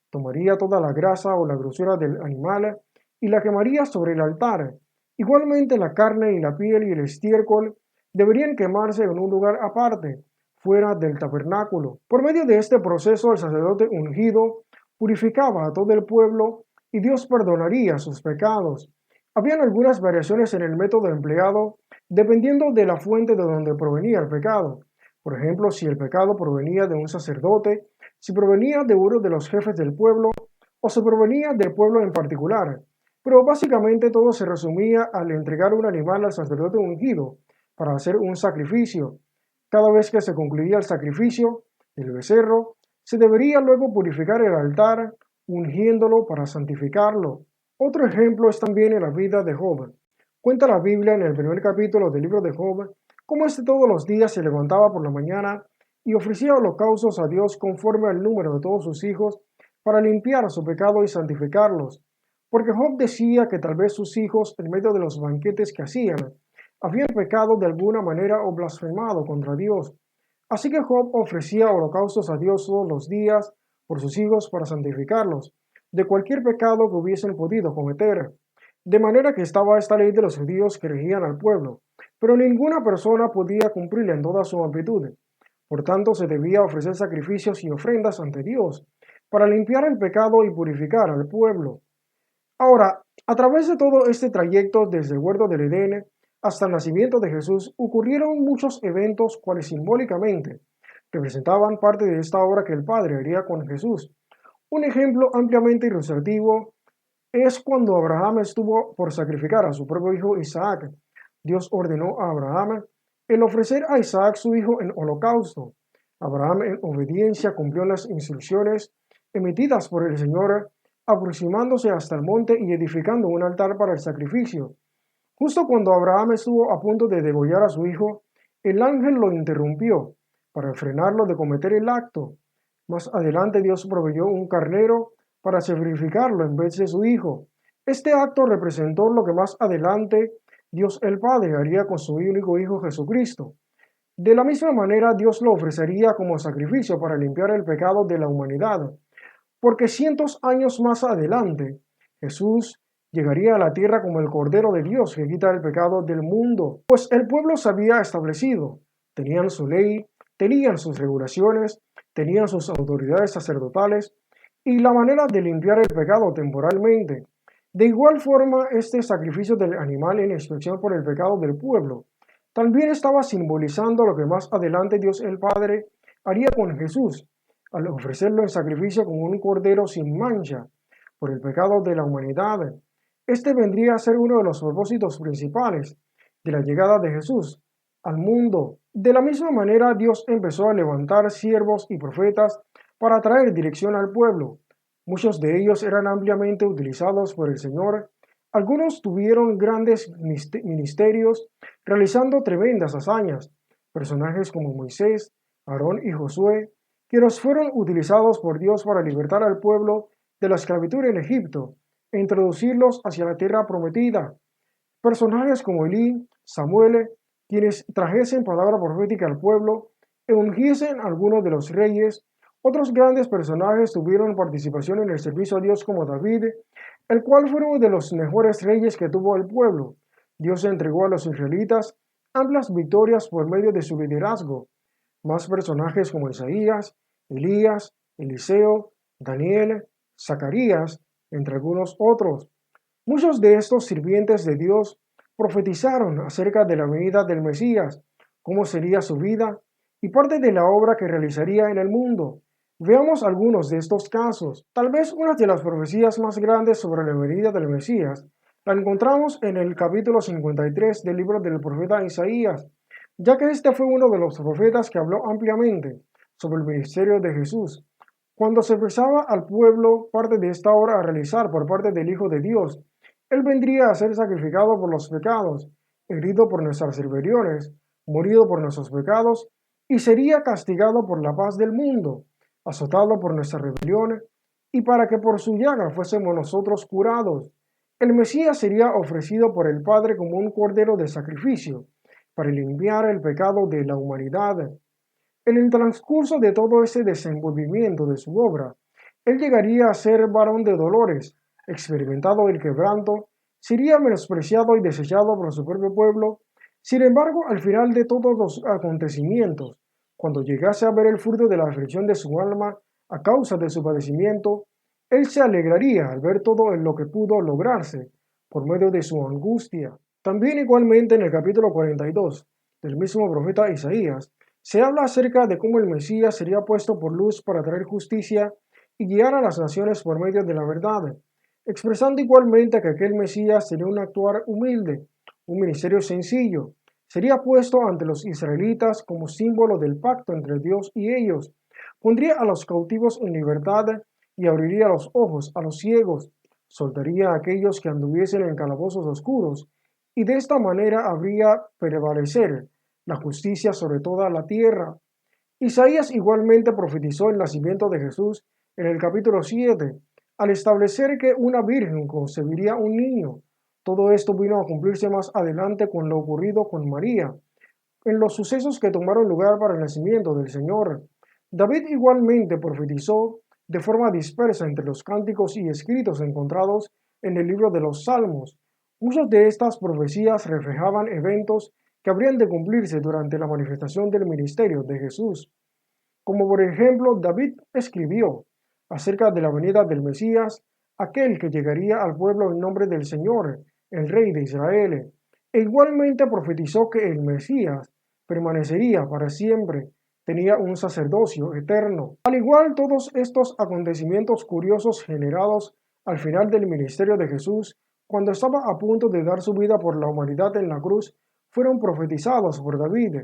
S1: Tomaría toda la grasa o la grosura del animal y la quemaría sobre el altar. Igualmente la carne y la piel y el estiércol deberían quemarse en un lugar aparte, fuera del tabernáculo. Por medio de este proceso el sacerdote ungido purificaba a todo el pueblo y Dios perdonaría sus pecados. Habían algunas variaciones en el método empleado dependiendo de la fuente de donde provenía el pecado. Por ejemplo, si el pecado provenía de un sacerdote, si provenía de uno de los jefes del pueblo o si provenía del pueblo en particular. Pero básicamente todo se resumía al entregar un animal al sacerdote ungido para hacer un sacrificio. Cada vez que se concluía el sacrificio del becerro, se debería luego purificar el altar, ungiéndolo para santificarlo. Otro ejemplo es también en la vida de Job. Cuenta la Biblia en el primer capítulo del libro de Job cómo éste todos los días se levantaba por la mañana y ofrecía holocaustos a Dios conforme al número de todos sus hijos para limpiar su pecado y santificarlos. Porque Job decía que tal vez sus hijos, en medio de los banquetes que hacían, habían pecado de alguna manera o blasfemado contra Dios. Así que Job ofrecía holocaustos a Dios todos los días por sus hijos para santificarlos de cualquier pecado que hubiesen podido cometer. De manera que estaba esta ley de los judíos que regían al pueblo, pero ninguna persona podía cumplirla en toda su amplitud. Por tanto, se debía ofrecer sacrificios y ofrendas ante Dios para limpiar el pecado y purificar al pueblo. Ahora, a través de todo este trayecto desde el huerto del Edén hasta el nacimiento de Jesús, ocurrieron muchos eventos cuales simbólicamente representaban parte de esta obra que el Padre haría con Jesús. Un ejemplo ampliamente ilustrativo es cuando Abraham estuvo por sacrificar a su propio hijo Isaac. Dios ordenó a Abraham el ofrecer a Isaac su hijo en holocausto. Abraham en obediencia cumplió las instrucciones emitidas por el Señor, aproximándose hasta el monte y edificando un altar para el sacrificio. Justo cuando Abraham estuvo a punto de degollar a su hijo, el ángel lo interrumpió para frenarlo de cometer el acto. Más adelante Dios proveyó un carnero para sacrificarlo en vez de su hijo. Este acto representó lo que más adelante Dios el Padre haría con su único hijo Jesucristo. De la misma manera Dios lo ofrecería como sacrificio para limpiar el pecado de la humanidad, porque cientos años más adelante Jesús llegaría a la tierra como el Cordero de Dios que quita el pecado del mundo, pues el pueblo se había establecido, tenían su ley, tenían sus regulaciones, tenían sus autoridades sacerdotales y la manera de limpiar el pecado temporalmente. De igual forma, este sacrificio del animal en expiación por el pecado del pueblo también estaba simbolizando lo que más adelante Dios el Padre haría con Jesús, al ofrecerlo en sacrificio como un cordero sin mancha por el pecado de la humanidad. Este vendría a ser uno de los propósitos principales de la llegada de Jesús, al mundo. De la misma manera, Dios empezó a levantar siervos y profetas para traer dirección al pueblo. Muchos de ellos eran ampliamente utilizados por el Señor. Algunos tuvieron grandes ministerios, realizando tremendas hazañas. Personajes como Moisés, Aarón y Josué, quienes fueron utilizados por Dios para libertar al pueblo de la esclavitud en Egipto e introducirlos hacia la tierra prometida. Personajes como Elí, Samuel, quienes trajesen palabra profética al pueblo e ungiesen a algunos de los reyes. Otros grandes personajes tuvieron participación en el servicio a Dios como David, el cual fue uno de los mejores reyes que tuvo el pueblo. Dios entregó a los israelitas amplias victorias por medio de su liderazgo. Más personajes como Isaías, Elías, Eliseo, Daniel, Zacarías, entre algunos otros. Muchos de estos sirvientes de Dios profetizaron acerca de la venida del Mesías, cómo sería su vida y parte de la obra que realizaría en el mundo. Veamos algunos de estos casos. Tal vez una de las profecías más grandes sobre la venida del Mesías la encontramos en el capítulo 53 del libro del profeta Isaías, ya que este fue uno de los profetas que habló ampliamente sobre el ministerio de Jesús. Cuando se expresaba al pueblo parte de esta obra a realizar por parte del Hijo de Dios, él vendría a ser sacrificado por los pecados, herido por nuestras rebeliones, morido por nuestros pecados, y sería castigado por la paz del mundo, azotado por nuestra rebelión, y para que por su llaga fuésemos nosotros curados. El Mesías sería ofrecido por el Padre como un cordero de sacrificio, para limpiar el pecado de la humanidad. En el transcurso de todo ese desenvolvimiento de su obra, él llegaría a ser varón de dolores, experimentado el quebranto, sería menospreciado y desechado por su propio pueblo. Sin embargo, al final de todos los acontecimientos, cuando llegase a ver el fruto de la aflicción de su alma a causa de su padecimiento, él se alegraría al ver todo en lo que pudo lograrse por medio de su angustia. También igualmente en el capítulo 42 del mismo profeta Isaías, se habla acerca de cómo el Mesías sería puesto por luz para traer justicia y guiar a las naciones por medio de la verdad, expresando igualmente que aquel Mesías sería un actuar humilde, un ministerio sencillo, sería puesto ante los israelitas como símbolo del pacto entre Dios y ellos, pondría a los cautivos en libertad y abriría los ojos a los ciegos, soltaría a aquellos que anduviesen en calabozos oscuros, y de esta manera habría prevalecer la justicia sobre toda la tierra. Isaías igualmente profetizó el nacimiento de Jesús en el capítulo 7, al establecer que una virgen concebiría un niño. Todo esto vino a cumplirse más adelante con lo ocurrido con María, en los sucesos que tomaron lugar para el nacimiento del Señor. David igualmente profetizó de forma dispersa entre los cánticos y escritos encontrados en el libro de los Salmos. Muchas de estas profecías reflejaban eventos que habrían de cumplirse durante la manifestación del ministerio de Jesús. Como por ejemplo, David escribió acerca de la venida del Mesías, aquel que llegaría al pueblo en nombre del Señor, el Rey de Israel, e igualmente profetizó que el Mesías permanecería para siempre, tenía un sacerdocio eterno. Al igual, todos estos acontecimientos curiosos generados al final del ministerio de Jesús, cuando estaba a punto de dar su vida por la humanidad en la cruz, fueron profetizados por David.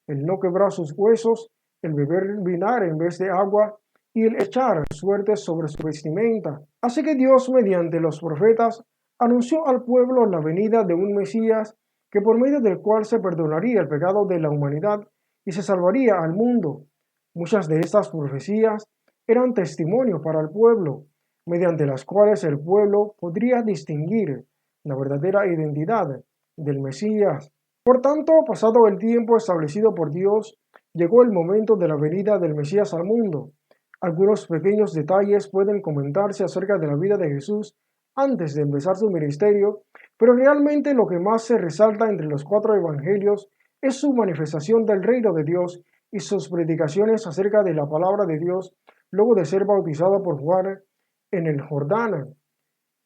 S1: El no quebrar sus huesos, el beber vinagre en vez de agua y el echar suertes sobre su vestimenta. Así que Dios, mediante los profetas, anunció al pueblo la venida de un Mesías que por medio del cual se perdonaría el pecado de la humanidad y se salvaría al mundo. Muchas de estas profecías eran testimonio para el pueblo, mediante las cuales el pueblo podría distinguir la verdadera identidad del Mesías. Por tanto, pasado el tiempo establecido por Dios, llegó el momento de la venida del Mesías al mundo. Algunos pequeños detalles pueden comentarse acerca de la vida de Jesús antes de empezar su ministerio, pero realmente lo que más se resalta entre los cuatro evangelios es su manifestación del reino de Dios y sus predicaciones acerca de la palabra de Dios luego de ser bautizado por Juan en el Jordán.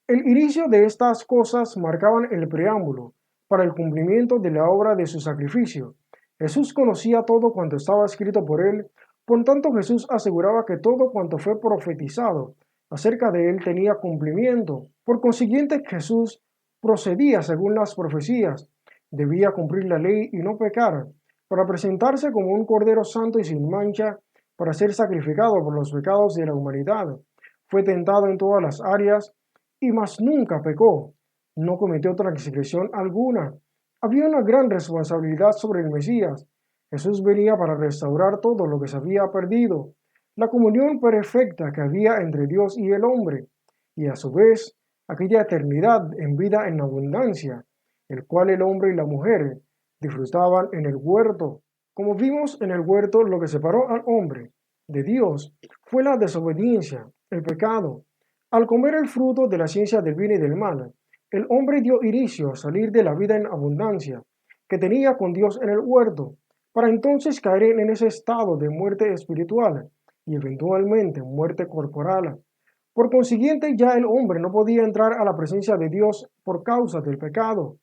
S1: El inicio de estas cosas marcaban el preámbulo para el cumplimiento de la obra de su sacrificio. Jesús conocía todo cuanto estaba escrito por él, por tanto Jesús aseguraba que todo cuanto fue profetizado acerca de él tenía cumplimiento. Por consiguiente, Jesús procedía según las profecías, debía cumplir la ley y no pecar, para presentarse como un cordero santo y sin mancha, para ser sacrificado por los pecados de la humanidad. Fue tentado en todas las áreas y mas nunca pecó. No cometió transgresión alguna. Había una gran responsabilidad sobre el Mesías. Jesús venía para restaurar todo lo que se había perdido, la comunión perfecta que había entre Dios y el hombre, y a su vez aquella eternidad en vida en abundancia, el cual el hombre y la mujer disfrutaban en el huerto. Como vimos en el huerto, lo que separó al hombre de Dios fue la desobediencia, el pecado. Al comer el fruto de la ciencia del bien y del mal, el hombre dio inicio a salir de la vida en abundancia que tenía con Dios en el huerto, para entonces caer en ese estado de muerte espiritual y eventualmente muerte corporal. Por consiguiente, ya el hombre no podía entrar a la presencia de Dios por causa del pecado.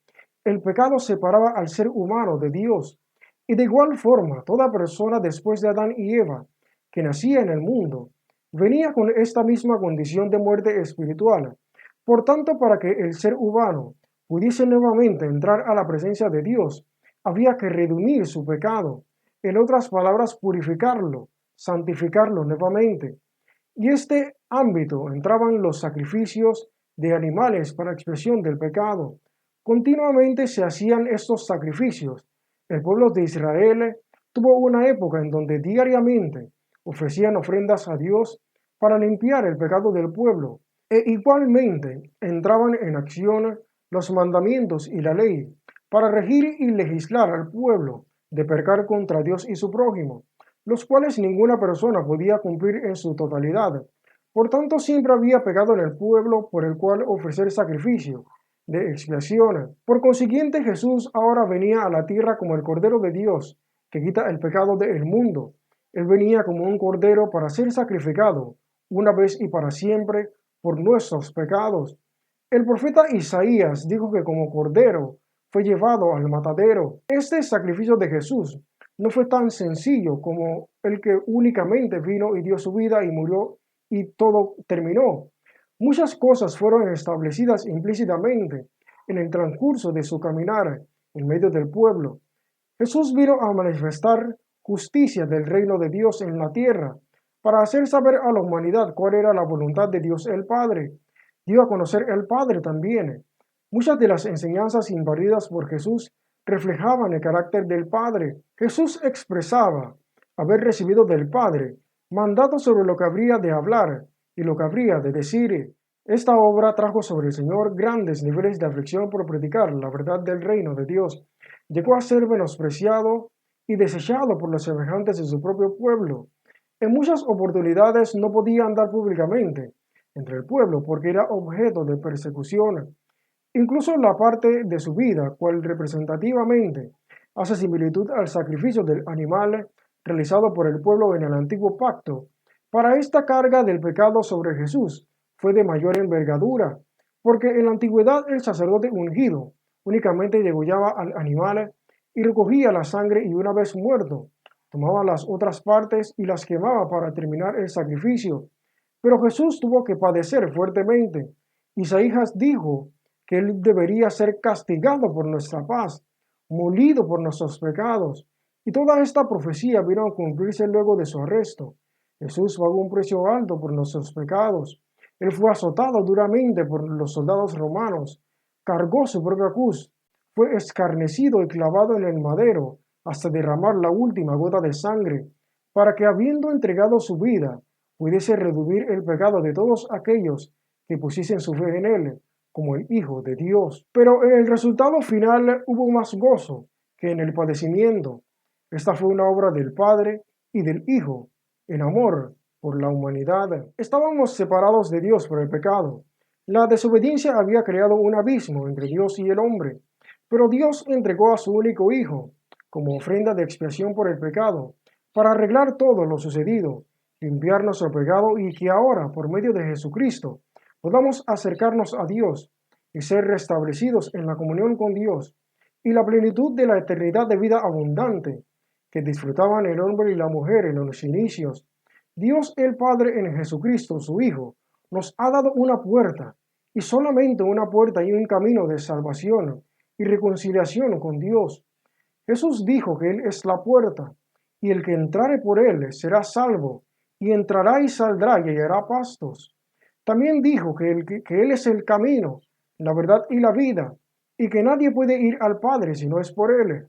S1: El pecado separaba al ser humano de Dios. Y de igual forma, toda persona después de Adán y Eva, que nacía en el mundo, venía con esta misma condición de muerte espiritual. Por tanto, para que el ser humano pudiese nuevamente entrar a la presencia de Dios, había que redimir su pecado. En otras palabras, purificarlo, santificarlo nuevamente. Y este ámbito entraban los sacrificios de animales para expresión del pecado. Continuamente se hacían estos sacrificios. El pueblo de Israel tuvo una época en donde diariamente ofrecían ofrendas a Dios para limpiar el pecado del pueblo. E igualmente entraban en acción los mandamientos y la ley para regir y legislar al pueblo de pecar contra Dios y su prójimo, los cuales ninguna persona podía cumplir en su totalidad. Por tanto, siempre había pecado en el pueblo por el cual ofrecer sacrificio de expiación. Por consiguiente, Jesús ahora venía a la tierra como el Cordero de Dios, que quita el pecado del mundo. Él venía como un cordero para ser sacrificado, una vez y para siempre, por nuestros pecados. El profeta Isaías dijo que como cordero fue llevado al matadero. Este sacrificio de Jesús no fue tan sencillo como el que únicamente vino y dio su vida y murió y todo terminó. Muchas cosas fueron establecidas implícitamente en el transcurso de su caminar en medio del pueblo. Jesús vino a manifestar justicia del reino de Dios en la tierra, para hacer saber a la humanidad cuál era la voluntad de Dios el Padre. Dio a conocer el Padre también. Muchas de las enseñanzas impartidas por Jesús reflejaban el carácter del Padre. Jesús expresaba haber recibido del Padre mandatos sobre lo que habría de hablar y lo que habría de decir. Esta obra trajo sobre el Señor grandes niveles de aflicción por predicar la verdad del reino de Dios. Llegó a ser menospreciado y desechado por los semejantes de su propio pueblo. En muchas oportunidades no podía andar públicamente entre el pueblo porque era objeto de persecución. Incluso la parte de su vida, cual representativamente hace similitud al sacrificio del animal realizado por el pueblo en el antiguo pacto, para esta carga del pecado sobre Jesús fue de mayor envergadura, porque en la antigüedad el sacerdote ungido únicamente degollaba al animal y recogía la sangre y una vez muerto, tomaba las otras partes y las quemaba para terminar el sacrificio. Pero Jesús tuvo que padecer fuertemente. Isaías dijo que él debería ser castigado por nuestra paz, molido por nuestros pecados. Y toda esta profecía vino a cumplirse luego de su arresto. Jesús pagó un precio alto por nuestros pecados. Él fue azotado duramente por los soldados romanos, cargó su propia cruz, fue escarnecido y clavado en el madero hasta derramar la última gota de sangre, para que habiendo entregado su vida, pudiese redimir el pecado de todos aquellos que pusiesen su fe en él, como el Hijo de Dios. Pero en el resultado final hubo más gozo que en el padecimiento. Esta fue una obra del Padre y del Hijo, en amor por la humanidad. Estábamos separados de Dios por el pecado. La desobediencia había creado un abismo entre Dios y el hombre, pero Dios entregó a su único Hijo como ofrenda de expiación por el pecado, para arreglar todo lo sucedido, limpiar nuestro pecado y que ahora, por medio de Jesucristo, podamos acercarnos a Dios y ser restablecidos en la comunión con Dios y la plenitud de la eternidad de vida abundante que disfrutaban el hombre y la mujer en los inicios. Dios el Padre en Jesucristo, su Hijo, nos ha dado una puerta, y solamente una puerta y un camino de salvación y reconciliación con Dios. Jesús dijo que Él es la puerta, y el que entrare por Él será salvo, y entrará y saldrá y hallará pastos. También dijo que Él es el camino, la verdad y la vida, y que nadie puede ir al Padre si no es por Él.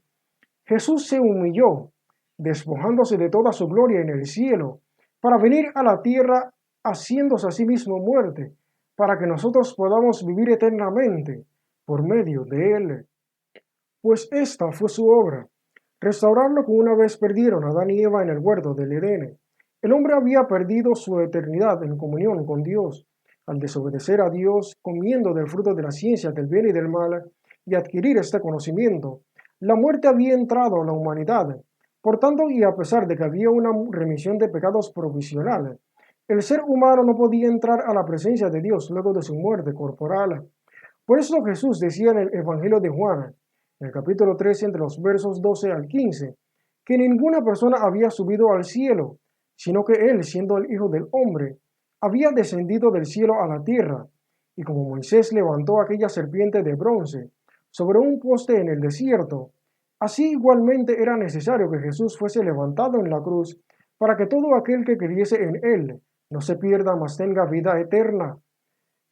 S1: Jesús se humilló, despojándose de toda su gloria en el cielo, para venir a la tierra haciéndose a sí mismo muerte, para que nosotros podamos vivir eternamente por medio de Él. Pues esta fue su obra, restaurar lo que una vez perdieron Adán y Eva en el huerto del Edén. El hombre había perdido su eternidad en comunión con Dios, al desobedecer a Dios, comiendo del fruto de la ciencia del bien y del mal, y adquirir este conocimiento. La muerte había entrado a la humanidad. Por tanto, y a pesar de que había una remisión de pecados provisional, el ser humano no podía entrar a la presencia de Dios luego de su muerte corporal. Por eso Jesús decía en el Evangelio de Juan, en el capítulo 13, entre los versos 12 al 15, que ninguna persona había subido al cielo, sino que Él, siendo el Hijo del Hombre, había descendido del cielo a la tierra. Y como Moisés levantó aquella serpiente de bronce sobre un poste en el desierto, así igualmente era necesario que Jesús fuese levantado en la cruz para que todo aquel que creyese en Él no se pierda, mas tenga vida eterna.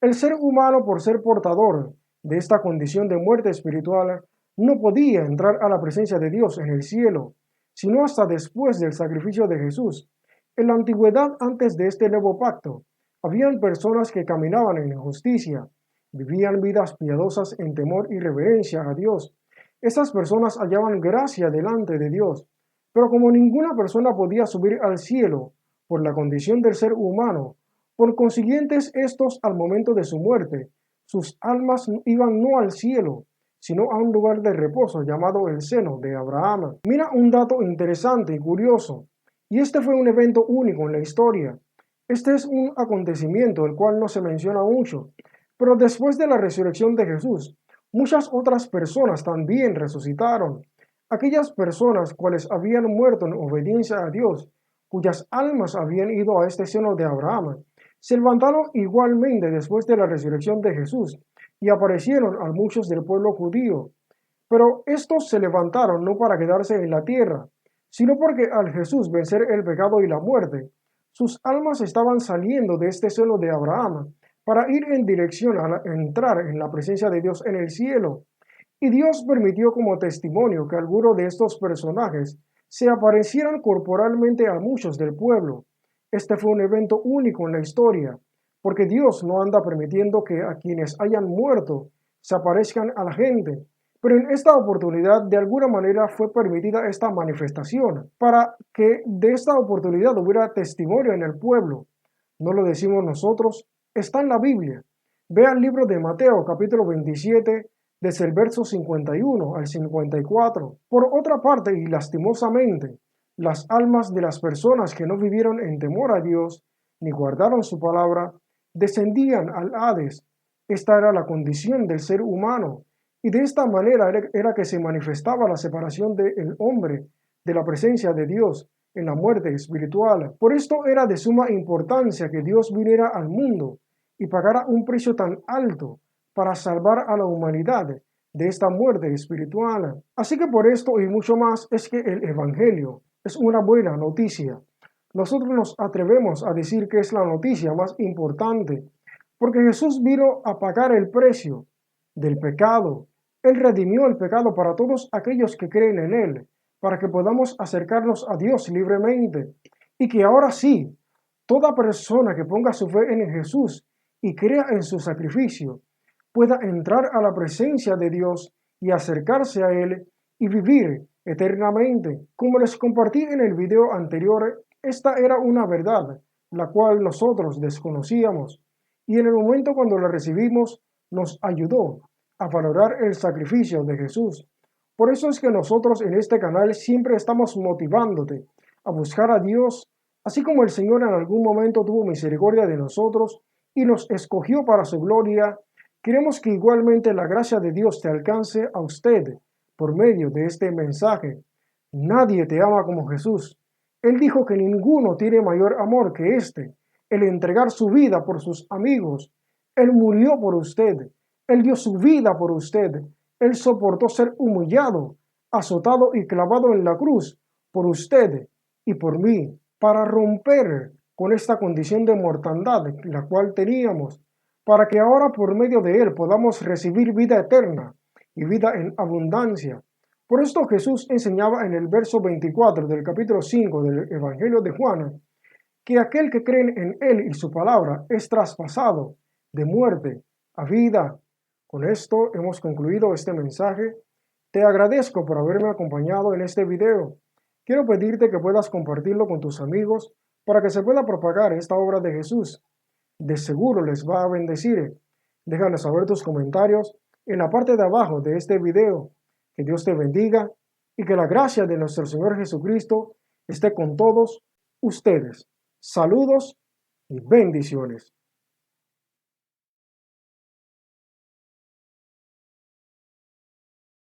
S1: El ser humano, por ser portador de esta condición de muerte espiritual, no podía entrar a la presencia de Dios en el cielo, sino hasta después del sacrificio de Jesús. En la antigüedad, antes de este nuevo pacto, habían personas que caminaban en justicia, vivían vidas piadosas en temor y reverencia a Dios. Estas personas hallaban gracia delante de Dios, pero como ninguna persona podía subir al cielo por la condición del ser humano, por consiguiente, estos, al momento de su muerte, sus almas iban no al cielo, sino a un lugar de reposo llamado el seno de Abraham. Mira un dato interesante y curioso, y este fue un evento único en la historia. Este es un acontecimiento el cual no se menciona mucho, pero después de la resurrección de Jesús, muchas otras personas también resucitaron. Aquellas personas cuales habían muerto en obediencia a Dios, cuyas almas habían ido a este seno de Abraham, se levantaron igualmente después de la resurrección de Jesús y aparecieron a muchos del pueblo judío. Pero estos se levantaron no para quedarse en la tierra, sino porque al Jesús vencer el pecado y la muerte, sus almas estaban saliendo de este seno de Abraham para ir en dirección a entrar en la presencia de Dios en el cielo. Y Dios permitió como testimonio que algunos de estos personajes se aparecieran corporalmente a muchos del pueblo. Este fue un evento único en la historia, porque Dios no anda permitiendo que a quienes hayan muerto se aparezcan a la gente. Pero en esta oportunidad, de alguna manera, fue permitida esta manifestación, para que de esta oportunidad hubiera testimonio en el pueblo. No lo decimos nosotros, está en la Biblia. Vea el libro de Mateo, capítulo 27, desde el verso 51 al 54. Por otra parte, y lastimosamente, las almas de las personas que no vivieron en temor a Dios, ni guardaron su palabra, descendían al Hades. Esta era la condición del ser humano, y de esta manera era que se manifestaba la separación del hombre de la presencia de Dios en la muerte espiritual. Por esto era de suma importancia que Dios viniera al mundo y pagara un precio tan alto para salvar a la humanidad de esta muerte espiritual. Así que por esto y mucho más es que el Evangelio es una buena noticia. Nosotros nos atrevemos a decir que es la noticia más importante, porque Jesús vino a pagar el precio del pecado. Él redimió el pecado para todos aquellos que creen en Él, para que podamos acercarnos a Dios libremente. Y que ahora sí, toda persona que ponga su fe en Jesús y crea en su sacrificio, pueda entrar a la presencia de Dios y acercarse a Él y vivir eternamente. Como les compartí en el video anterior, esta era una verdad, la cual nosotros desconocíamos, y en el momento cuando la recibimos, nos ayudó a valorar el sacrificio de Jesús. Por eso es que nosotros en este canal siempre estamos motivándote a buscar a Dios, así como el Señor en algún momento tuvo misericordia de nosotros y nos escogió para su gloria. Queremos que igualmente la gracia de Dios te alcance a usted por medio de este mensaje. Nadie te ama como Jesús. Él dijo que ninguno tiene mayor amor que este, el entregar su vida por sus amigos. Él murió por usted. Él dio su vida por usted. Él soportó ser humillado azotado y clavado en la cruz por usted y por mí, para romper con esta condición de mortandad la cual teníamos, para que ahora por medio de él podamos recibir vida eterna y vida en abundancia. Por esto Jesús enseñaba en el verso 24 del capítulo 5 del Evangelio de Juan, que aquel que cree en él y su palabra es traspasado de muerte a vida. Con esto hemos concluido este mensaje. Te agradezco por haberme acompañado en este video. Quiero pedirte que puedas compartirlo con tus amigos para que se pueda propagar esta obra de Jesús. De seguro les va a bendecir. Déjanos saber tus comentarios en la parte de abajo de este video. Que Dios te bendiga y que la gracia de nuestro Señor Jesucristo esté con todos ustedes. Saludos y bendiciones.